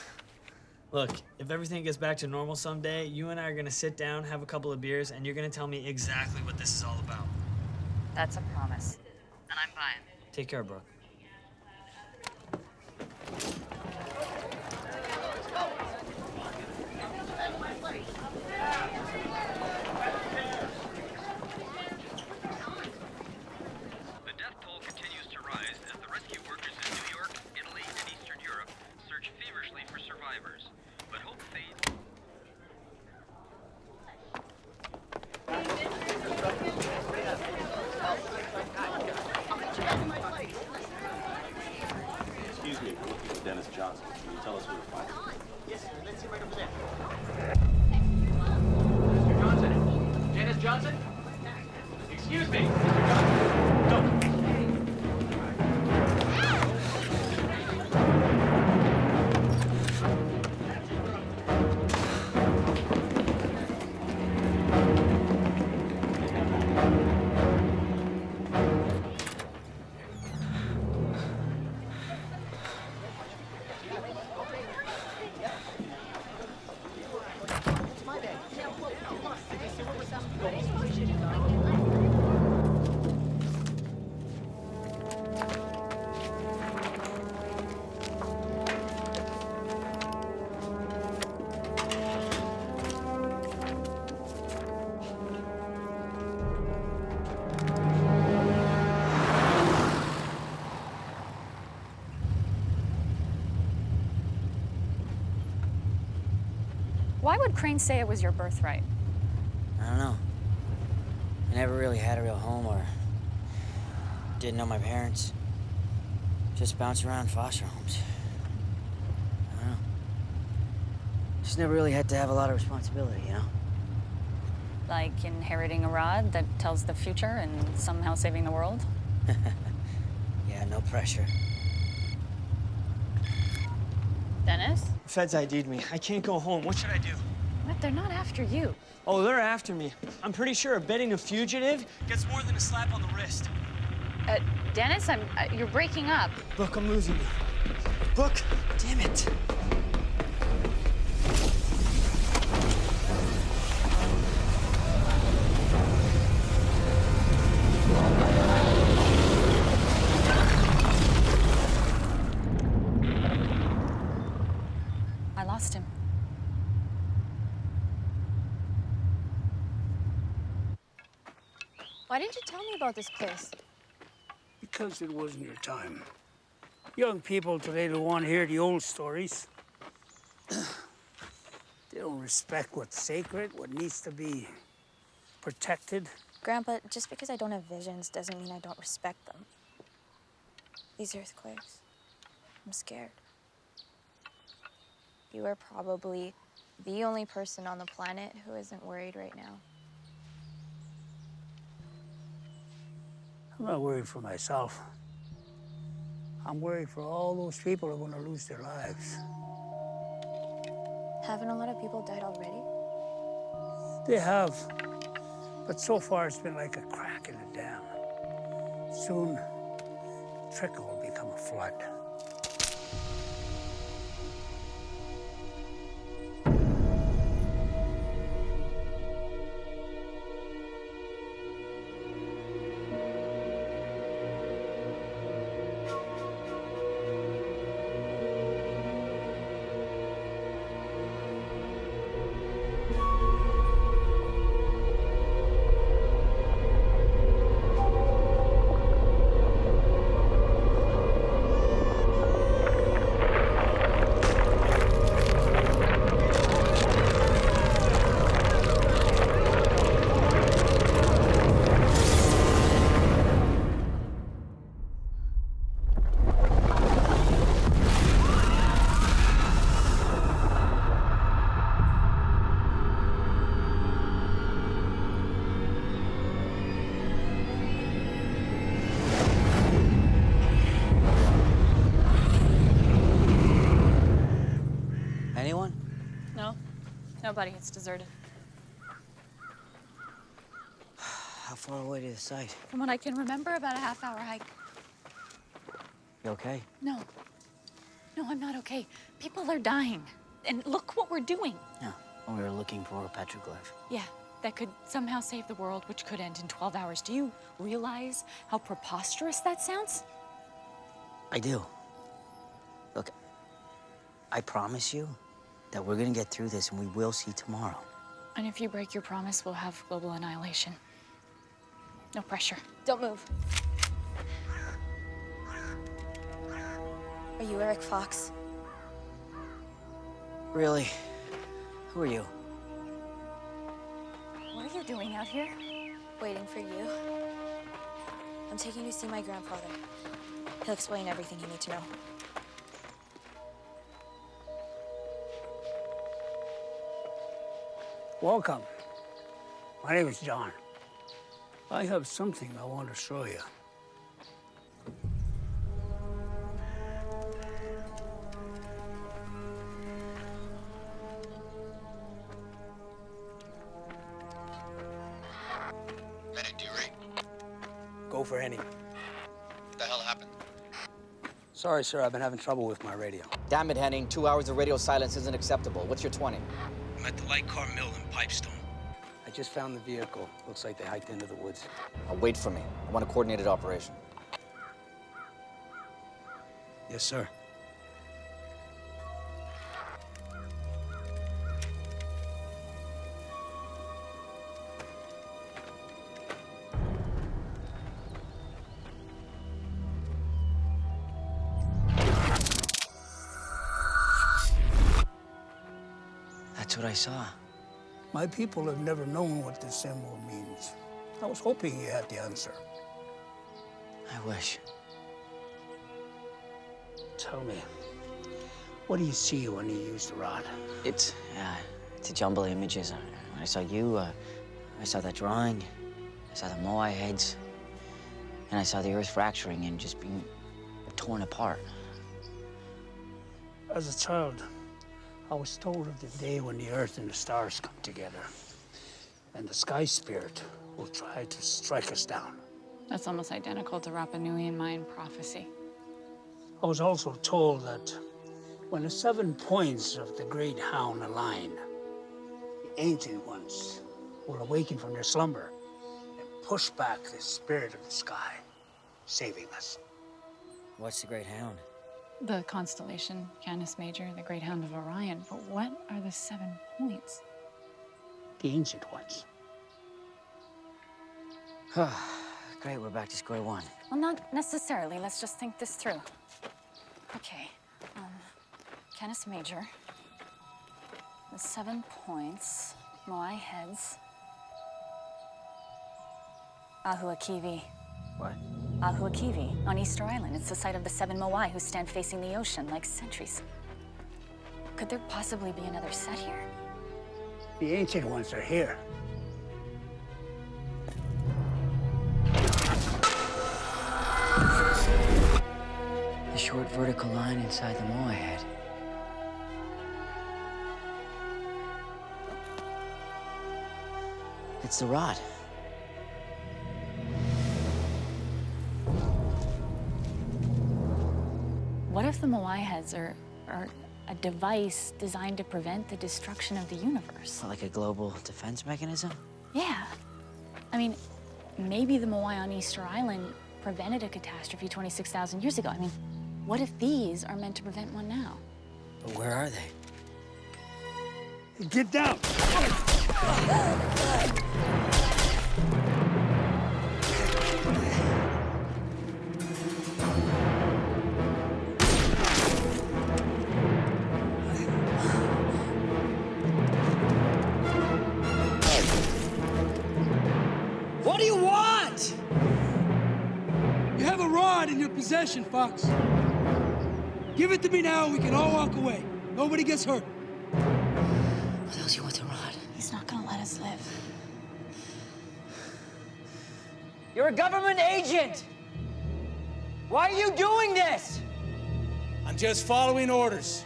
Look, if everything gets back to normal someday, you and I are gonna sit down, have a couple of beers, and you're gonna tell me exactly what this is all about.
That's a promise. And I'm buying.
Take care, Brooke.
The death toll continues to rise as the rescue workers in New York, Italy, and Eastern Europe search feverishly for survivors. But hope fades.
Excuse me, we're looking for Dennis Johnson. Can you tell us where to find him?
Yes, sir. Let's see right over there.
Mr. Johnson? Dennis Johnson? Excuse me, Mr. Johnson. Don't.
Why would Crane say it was your birthright?
I don't know. I never really had a real home or Didn't know my parents. Just bounced around foster homes. I don't know. Just never really had to have a lot of responsibility, you know?
Like inheriting a rod that tells the future and somehow saving the world?
Yeah, no pressure.
Dennis?
Feds ID'd me. I can't go home. What should I do?
What? They're not after you.
Oh, they're after me. I'm pretty sure abetting a fugitive gets more than a slap on the wrist.
Dennis, you're breaking up.
Look, I'm losing you. Look, damn it.
I lost him.
Why didn't you tell me about this place?
Because it wasn't your time. Young people today don't want to hear the old stories. They don't respect what's sacred, what needs to be protected.
Grandpa, just because I don't have visions doesn't mean I don't respect them. These earthquakes, I'm scared. You are probably the only person on the planet who isn't worried right now.
I'm not worried for myself. I'm worried for all those people who are going to lose their lives.
Haven't a lot of people died already?
They have, but so far it's been like a crack in a dam. Soon, the trickle will become a flood.
Anyone?
No, nobody. It's deserted.
How far away to the site?
From what I can remember, about a half-hour hike.
You okay?
No. No, I'm not okay. People are dying. And look what we're doing.
Yeah. We were looking for a petroglyph.
Yeah, that could somehow save the world, which could end in 12 hours. Do you realize how preposterous that sounds?
I do. Look, I promise you that we're gonna get through this and we will see tomorrow.
And if you break your promise, we'll have global annihilation. No pressure.
Don't move. Are you Eric Fox?
Really? Who are you?
What are you doing out here?
Waiting for you. I'm taking you to see my grandfather. He'll explain everything you need to know.
Welcome. My name is John. I have something I want to show you.
Medic, do you read?
Go for Henning.
What the hell happened?
Sorry, sir, I've been having trouble with my radio.
Damn it, Henning. 2 hours of radio silence isn't acceptable. What's your 20?
I'm at the light car mill in Pipestone. I just found the vehicle. Looks like they hiked into the woods.
Now wait for me. I want a coordinated operation.
Yes, sir.
That's what I saw.
My people have never known what this symbol means. I was hoping you had the answer.
I wish.
Tell me, what do you see when you use the rod?
It's a jumble of images. I saw you, I saw that drawing, I saw the Moai heads, and I saw the earth fracturing and just being torn apart.
As a child, I was told of the day when the earth and the stars come together, and the sky spirit will try to strike us down.
That's almost identical to Rapa Nui and Mayan prophecy.
I was also told that when the 7 points of the great hound align, the ancient ones will awaken from their slumber and push back the spirit of the sky, saving us.
What's the Great Hound?
The constellation Canis Major, the Great Hound of Orion. But what are the 7 points?
The ancient ones.
Great, we're back to square one.
Well, not necessarily. Let's just think this through. Okay, Canis Major, the 7 points, Moai heads, Ahuakivi.
What?
Ahuakivi, on Easter Island. It's the site of the 7 Moai who stand facing the ocean like sentries. Could there possibly be another set here?
The ancient ones are here.
The short vertical line inside the Moai head. It's the rod.
What if the Moai heads are a device designed to prevent the destruction of the universe?
Like a global defense mechanism?
Yeah. I mean, maybe the Moai on Easter Island prevented a catastrophe 26,000 years ago. I mean, what if these are meant to prevent one now?
But where are they?
Get down!
What do you want?
You have a rod in your possession, Fox. Give it to me now, we can all walk away. Nobody gets hurt.
What else you want the rod?
He's not gonna let us live.
You're a government agent! Why are you doing this?
I'm just following orders.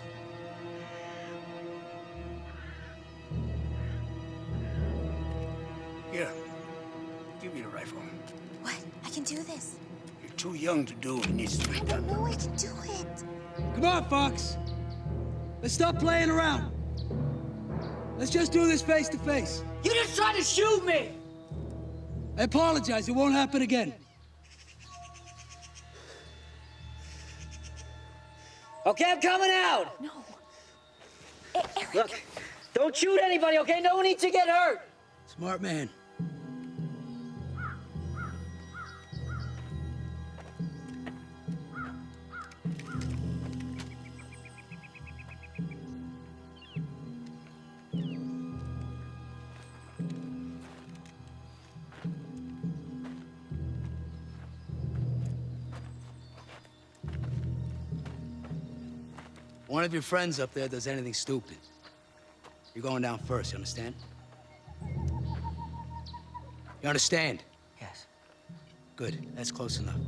Here, give me the rifle.
What? I can do this.
You're too young to do what needs to be
I
done.
know I can do it.
Come on, Fox. Let's stop playing around. Let's just do this face to face.
You just tried to shoot me!
I apologize, it won't happen again.
Okay, I'm coming out!
No. Eric.
Look, don't shoot anybody, okay? No one needs to get hurt!
Smart man. One of your friends up there does anything stupid, you're going down first, you understand? You understand?
Yes.
Good, that's close enough.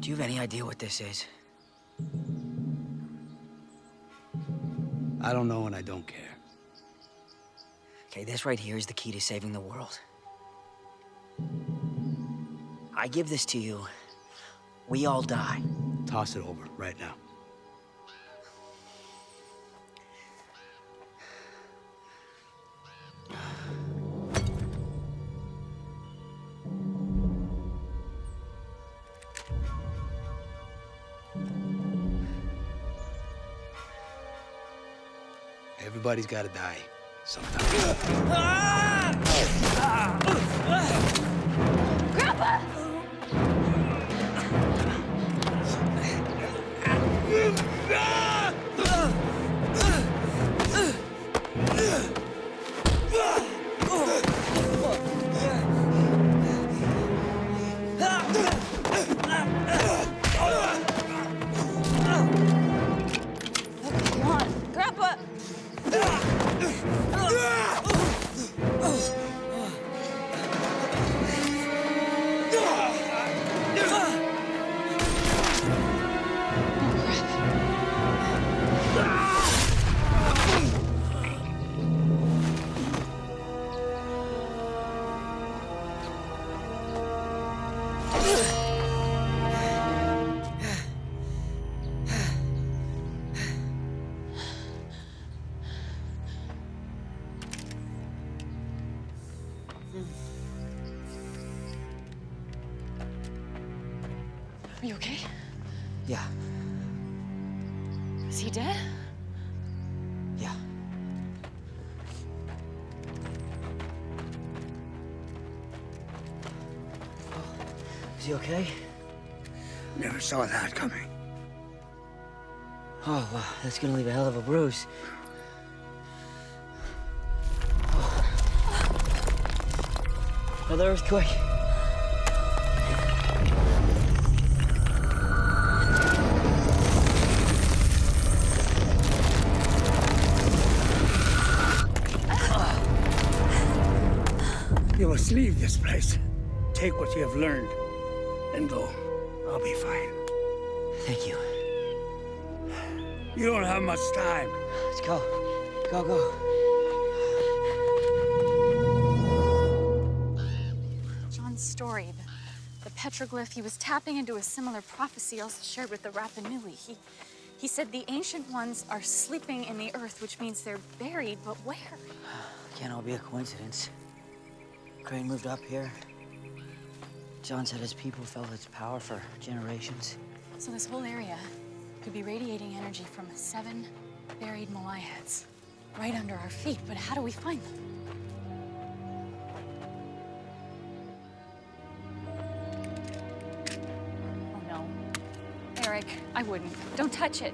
Do you have any idea what this is?
I don't know and I don't care.
Okay, this right here is the key to saving the world. I give this to you, we all die.
Toss it over right now. Everybody's got to die sometime.
Grandpa!
Are you okay?
Yeah.
Is he dead?
Yeah. Is he okay?
Never saw that coming.
Oh, wow. That's gonna leave a hell of a bruise. Another earthquake.
You must leave this place. Take what you have learned and go. I'll be fine.
Thank you.
You don't have much time.
Let's go. Go.
John's story, the petroglyph, he was tapping into a similar prophecy also shared with the Rapa Nui. He said the ancient ones are sleeping in the earth, which means they're buried, but where?
Can't all be a coincidence. Crane moved up here. John said his people felt its power for generations.
So this whole area could be radiating energy from 7 buried Moai heads right under our feet, but how do we find them? Oh no. Eric, I wouldn't. Don't touch it.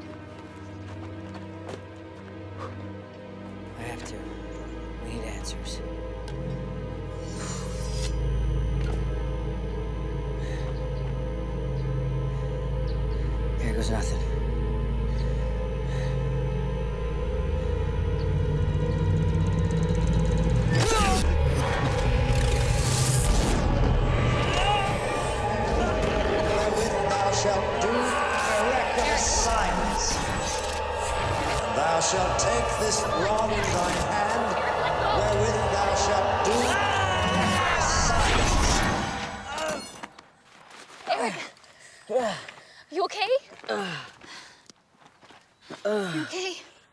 I have to. We need answers. Here goes nothing.
Thou shalt do miraculous signs. And thou shalt take this rod in thine hand, wherewith thou shalt do miraculous signs.
Eric! You okay? You okay?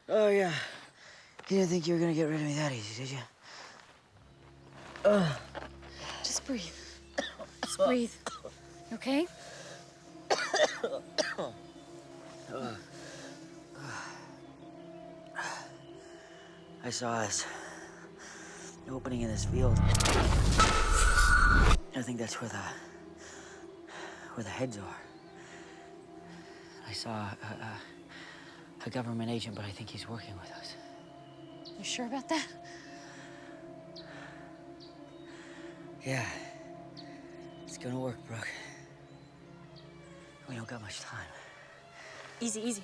Oh, yeah. You didn't think you were gonna get rid of me that easy, did you?
Just breathe. Just breathe. You okay?
I saw this opening in this field. I think that's where the heads are. I saw a government agent, but I think he's working with us.
You sure about that?
Yeah. It's gonna work, Brooke. We don't got much time.
Easy, easy.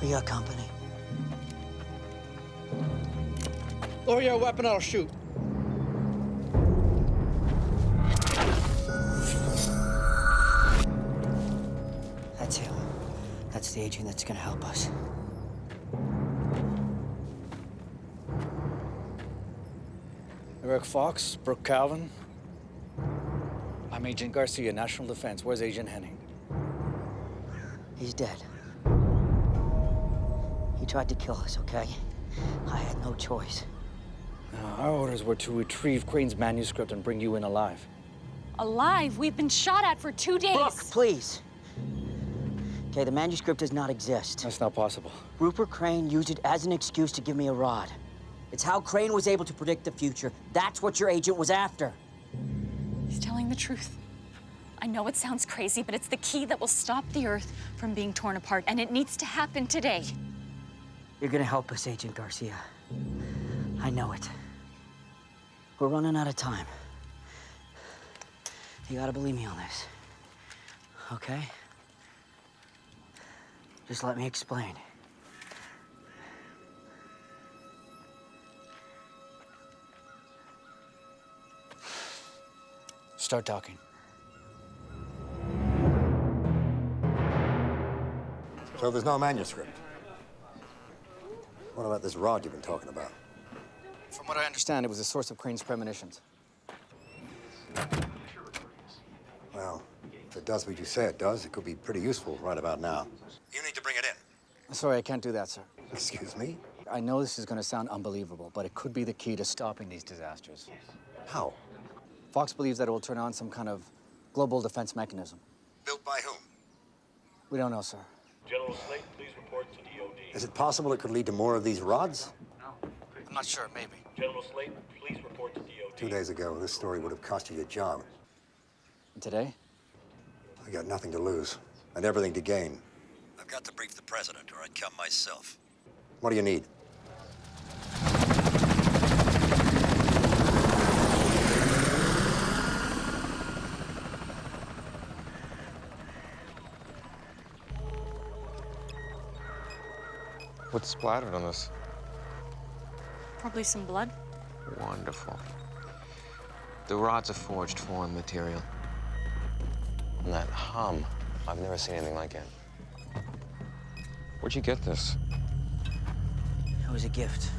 We got company.
Lower your weapon, I'll shoot.
That's him. That's the agent that's gonna help us.
Eric Fox, Brooke Calvin. I'm Agent Garcia, National Defense. Where's Agent Henning?
He's dead. He tried to kill us, okay? I had no choice.
Our orders were to retrieve Crane's manuscript and bring you in alive.
Alive? We've been shot at for 2 days.
Brooke, please. Okay, the manuscript does not exist.
That's not possible.
Rupert Crane used it as an excuse to give me a rod. It's how Crane was able to predict the future. That's what your agent was after.
He's telling the truth. I know it sounds crazy, but it's the key that will stop the Earth from being torn apart, and it needs to happen today.
You're gonna help us, Agent Garcia. I know it. We're running out of time. You gotta believe me on this. Okay? Just let me explain.
Start talking.
So there's no manuscript. What about this rod you've been talking about?
From what I understand, it was the source of Crane's premonitions. Well, if it does what you say it does, it could be pretty useful right about now. You need to bring it in.
Sorry, I can't do that, sir.
Excuse me?
I know this is going to sound unbelievable, but it could be the key to stopping these disasters.
How?
Fox believes that it will turn on some kind of global defense mechanism.
Built by whom?
We don't know, sir.
General Slate, please report to DOD.
Is it possible it could lead to more of these rods?
I'm not sure, maybe.
General Slate, please report to DOD.
2 days ago, this story would have cost you your job.
And today?
I got nothing to lose and everything to gain. I've got to brief the president, or I'd come myself. What do you need?
What's splattered on this?
Probably some blood.
Wonderful. The rods are forged foreign material. And that hum, I've never seen anything like it. Where'd you get this?
It was a gift.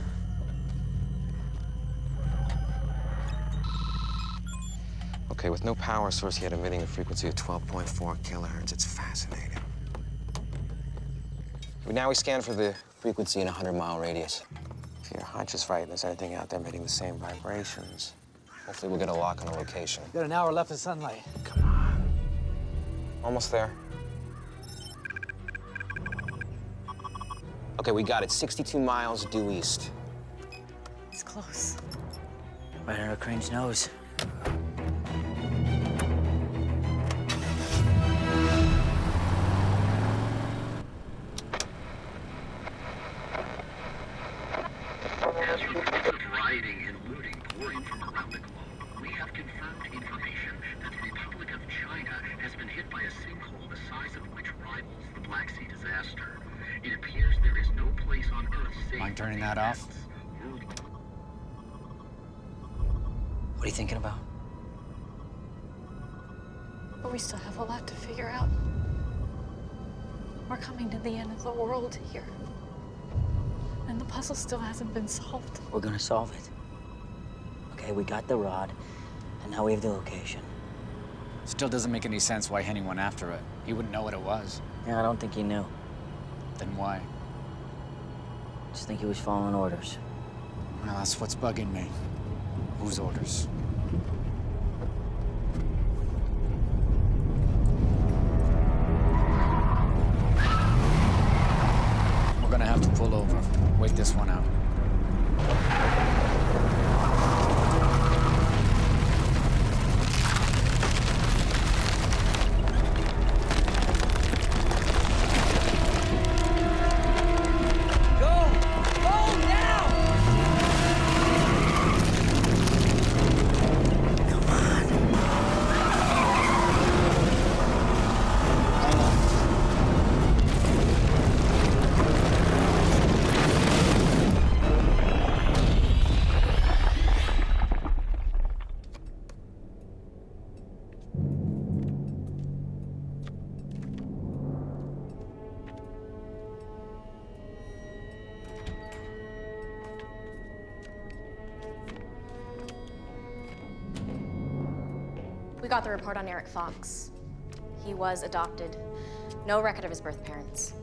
Okay, with no power source yet emitting a frequency of 12.4 kilohertz, it's fascinating. Now we scan for the frequency in a 100-mile radius. If your hunch is right, and there's anything out there emitting the same vibrations, hopefully we'll get a lock on a location.
Got an hour left of sunlight.
Come on. Almost there. Okay, we got it. 62 miles due east.
It's close.
Right under Crane's nose.
As reports of rioting and looting pour in from around the globe, we have confirmed information that the Republic of China has been hit by a sinkhole the size of which rivals the Black Sea disaster. It appears there is no place on Earth safe.
Mind turning that off? What are you thinking about?
But we still have a lot to figure out. We're coming to the end of the world here. And the puzzle still hasn't been solved.
We're gonna solve it. Okay, we got the rod, and now we have the location.
Still doesn't make any sense why Henning went after it. He wouldn't know what it was.
Yeah, I don't think he knew.
Then why?
Just think he was following orders.
Well, that's what's bugging me. Whose orders? We're gonna have to pull over. Wait this one out.
We got the report on Eric Fox. He was adopted. No record of his birth parents.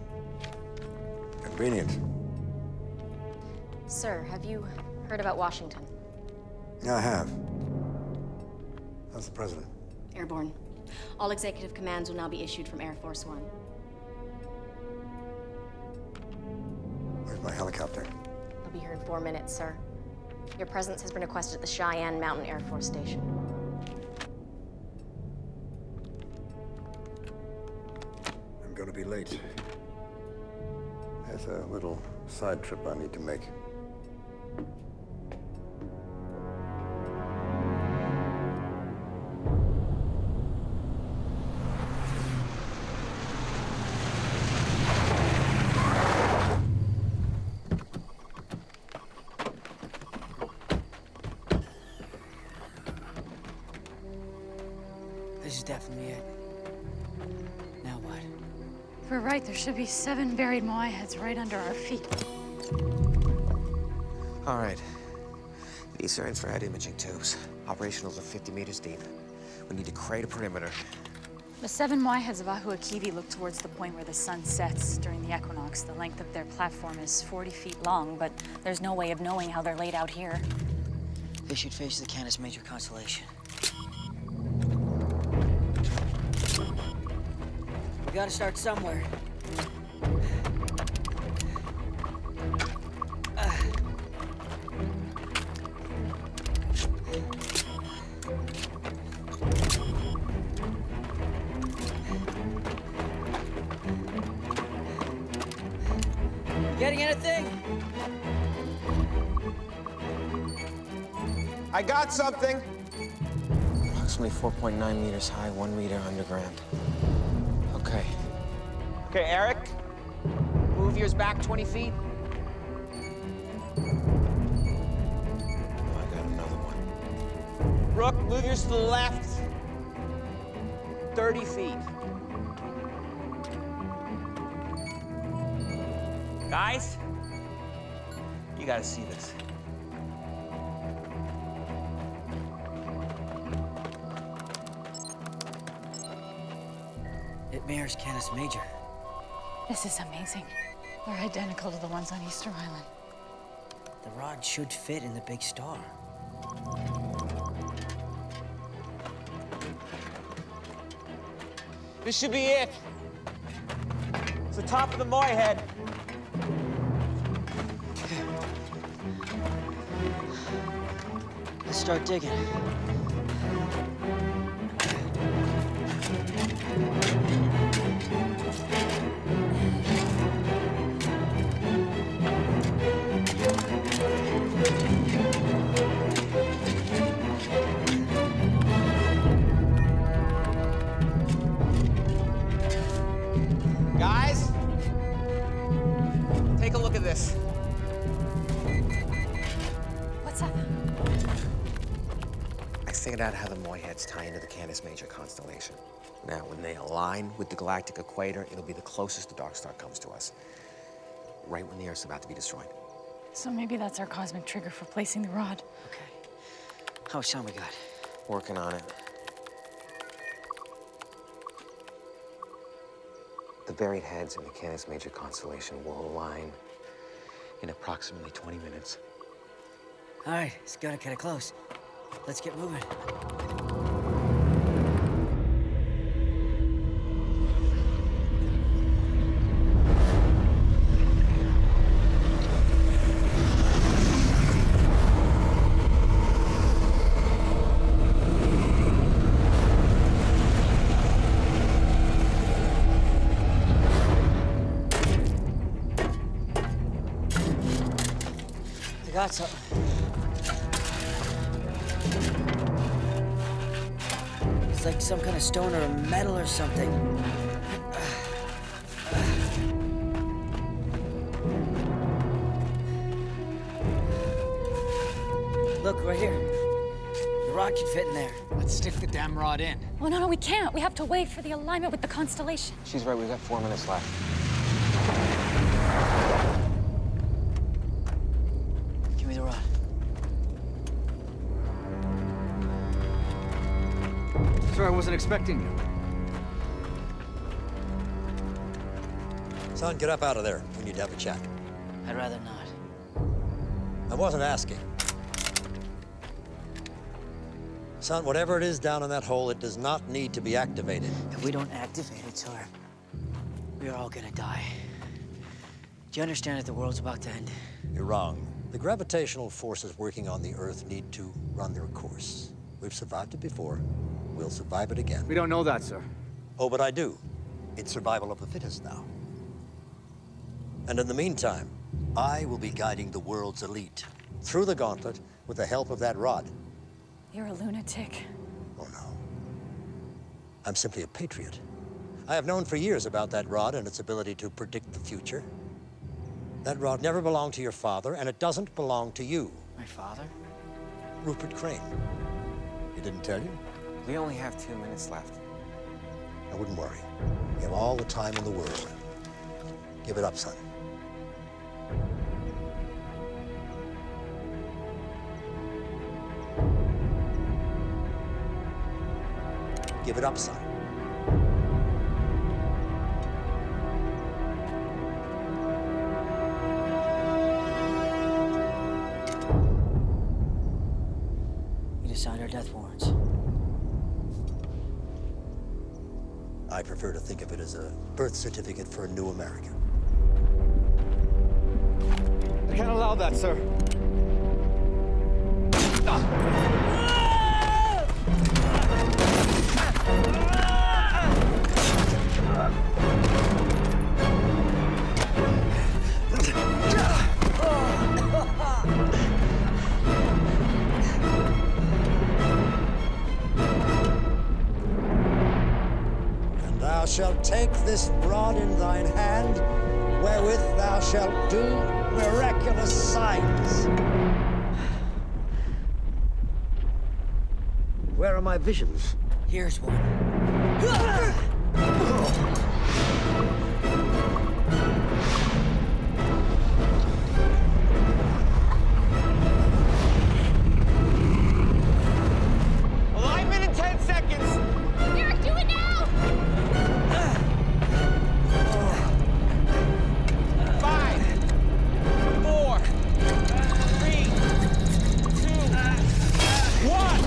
Convenient.
Sir, have you heard about Washington?
Yeah, I have. How's the president?
Airborne. All executive commands will now be issued from Air Force One.
Where's my helicopter?
I'll be here in 4 minutes, sir. Your presence has been requested at the Cheyenne Mountain Air Force Station.
I'm gonna be late. There's a little side trip I need to make.
This is definitely it. Now what?
If we're right, there should be 7 buried Moai heads right under our feet.
All right. These are infrared imaging tubes. Operational to 50 meters deep. We need to create a perimeter.
The 7 Y-heads of Ahu Akivi look towards the point where the sun sets during the equinox. The length of their platform is 40 feet long, but there's no way of knowing how they're laid out here.
They should face the Canis Major constellation. We gotta start somewhere. Getting anything?
I got something.
Approximately 4.9 meters high, 1 meter underground. Okay.
Okay, Eric, move yours back 20 feet.
I got another one.
Brooke, move yours to the left 30 feet. Guys, you gotta see this.
It mirrors Canis Major.
This is amazing. They're identical to the ones on Easter Island.
The rod should fit in the big star.
This should be it. It's the top of the Moy head.
Let's start digging.
Guys, take a look at this.
What's up?
I figured out how the Moy heads tie into the Canis Major constellation. Now, when they align with the galactic equator, it'll be the closest the Dark Star comes to us. Right when the Earth's about to be destroyed.
So maybe that's our cosmic trigger for placing the rod.
How much time we got?
Working on it. The buried heads in the Canis Major constellation will align in approximately 20 minutes.
All right, it's gonna get close. Let's get moving. I got something. It's like some kind of stone or metal or something. Look, right here. The rod can fit in there.
Let's stick the damn rod in.
Oh, no, we can't. We have to wait for the alignment with the constellation.
She's right, we've got 4 minutes left.
Give me the rod.
Sir, I wasn't expecting you.
Son, get up out of there. We need to have a chat.
I'd rather not.
I wasn't asking. Son, whatever it is down in that hole, it does not need to be activated.
If we don't activate it, sir, we are all gonna die. Do you understand that the world's about to end?
You're wrong. The gravitational forces working on the Earth need to run their course. We've survived it before. We'll survive it again.
We don't know that, sir.
Oh, but I do. It's survival of the fittest now. And in the meantime, I will be guiding the world's elite through the gauntlet with the help of that rod.
You're a lunatic.
Oh, no. I'm simply a patriot. I have known for years about that rod and its ability to predict the future. That rod never belonged to your father, and it doesn't belong to you.
My father?
Rupert Crane. He didn't tell you?
We only have 2 minutes left.
I wouldn't worry. You have all the time in the world. Give it up, son. Give it up, son.
You just signed our death warrants.
I prefer to think of it as a birth certificate for a new America.
I can't allow that, sir.
And thou shalt take this rod in thine hand, wherewith thou shalt do miraculous signs. Where are my visions?
Here's one.
Alignment in 10 seconds.
Eric, do it now!
5, 4, 3, 2, 1.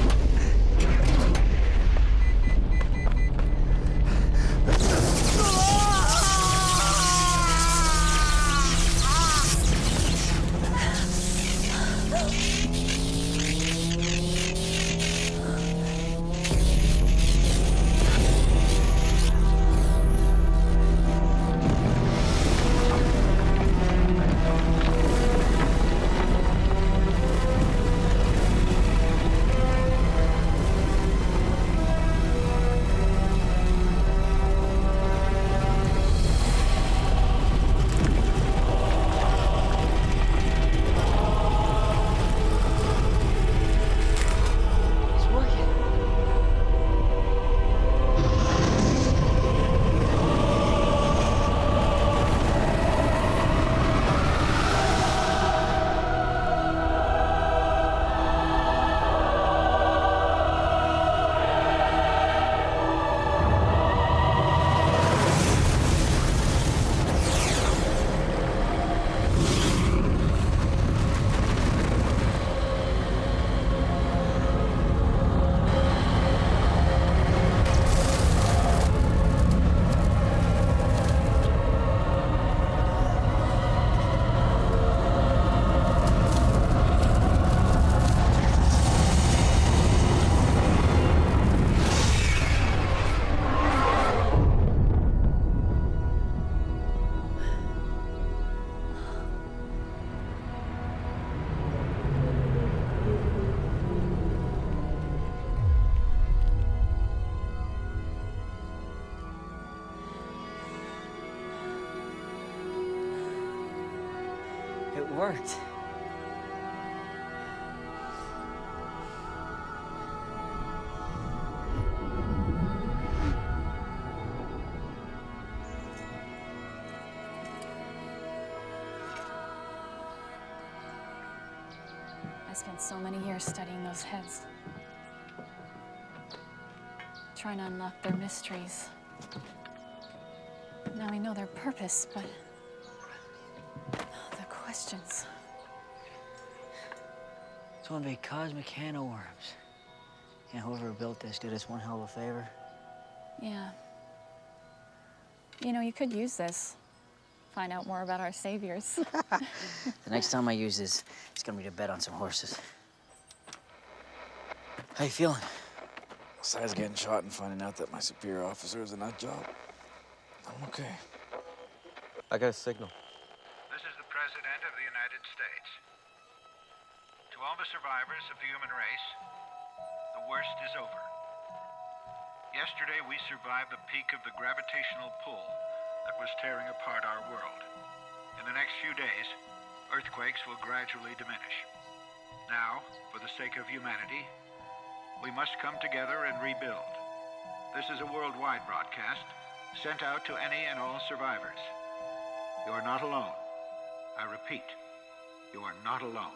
It worked.
I spent so many years studying those heads. Trying to unlock their mysteries. Now we know their purpose, but the questions.
It's one big cosmic can of worms. Yeah, whoever built this did us one hell of a favor.
Yeah. You know, you could use this. Find out more about our saviors.
The next time I use this, it's gonna be to bet on some horses. How you feeling?
Besides getting shot and finding out that my superior officer is a nut job, I'm okay.
I got a signal.
This is the President of the United States. To all the survivors of the human race, the worst is over. Yesterday, we survived the peak of the gravitational pull that was tearing apart our world. In the next few days, earthquakes will gradually diminish. Now, for the sake of humanity, we must come together and rebuild. This is a worldwide broadcast sent out to any and all survivors. You are not alone. I repeat, you are not alone.